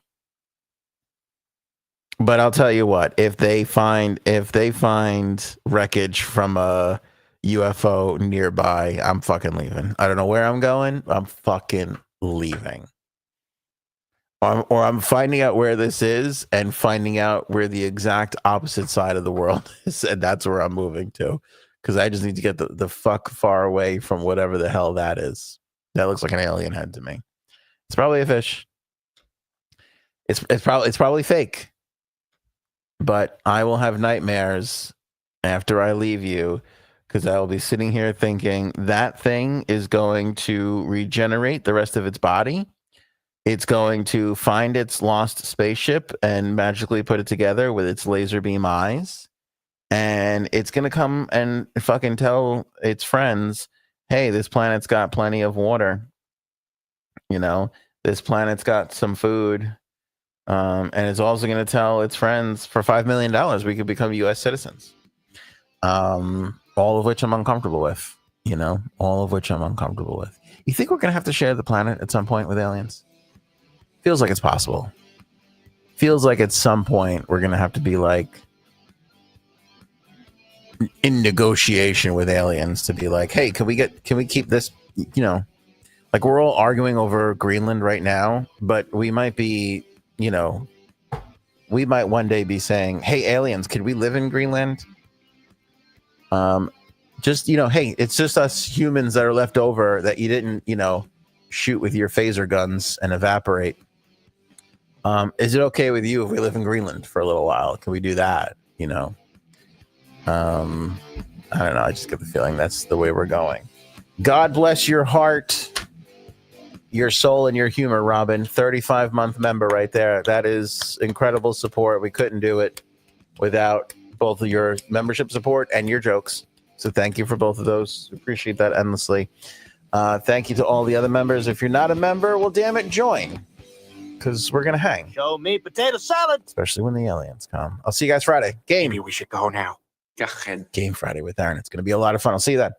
Speaker 1: But I'll tell you what, if they find wreckage from a UFO nearby, I'm fucking leaving. I don't know where I'm going. I'm fucking leaving. Or I'm finding out where this is and finding out where the exact opposite side of the world is, and that's where I'm moving to. Because I just need to get the fuck far away from whatever the hell that is. That looks like an alien head to me. It's probably a fish. It's probably fake. But I will have nightmares after I leave you, because I will be sitting here thinking that thing is going to regenerate the rest of its body. It's going to find its lost spaceship and magically put it together with its laser beam eyes. And it's going to come and fucking tell its friends, hey, this planet's got plenty of water. You know, this planet's got some food. And it's also going to tell its friends, for $5 million, we could become U.S. citizens. All of which I'm uncomfortable with. You know, all of which I'm uncomfortable with. You think we're going to have to share the planet at some point with aliens? Feels like it's possible. Feels like at some point we're going to have to be like in negotiation with aliens to be like, hey, can we keep this, you know, like we're all arguing over Greenland right now, but we might be, you know, we might one day be saying, hey, aliens, can we live in Greenland? Just, you know, hey, it's just us humans that are left over that you didn't, you know, shoot with your phaser guns and evaporate. Is it okay with you if we live in Greenland for a little while? Can we do that? You know? I don't know. I just get the feeling that's the way we're going. God bless your heart, your soul, and your humor, Robin. 35-month member right there. That is incredible support. We couldn't do it without both of your membership support and your jokes. So thank you for both of those. Appreciate that endlessly. Thank you to all the other members. If you're not a member, well, damn it, join. Because we're going to hang.
Speaker 4: Show me potato salad.
Speaker 1: Especially when the aliens come. I'll see you guys Friday.
Speaker 4: Maybe we should go now.
Speaker 1: Game Friday with Aaron. It's going to be a lot of fun. I'll see you then.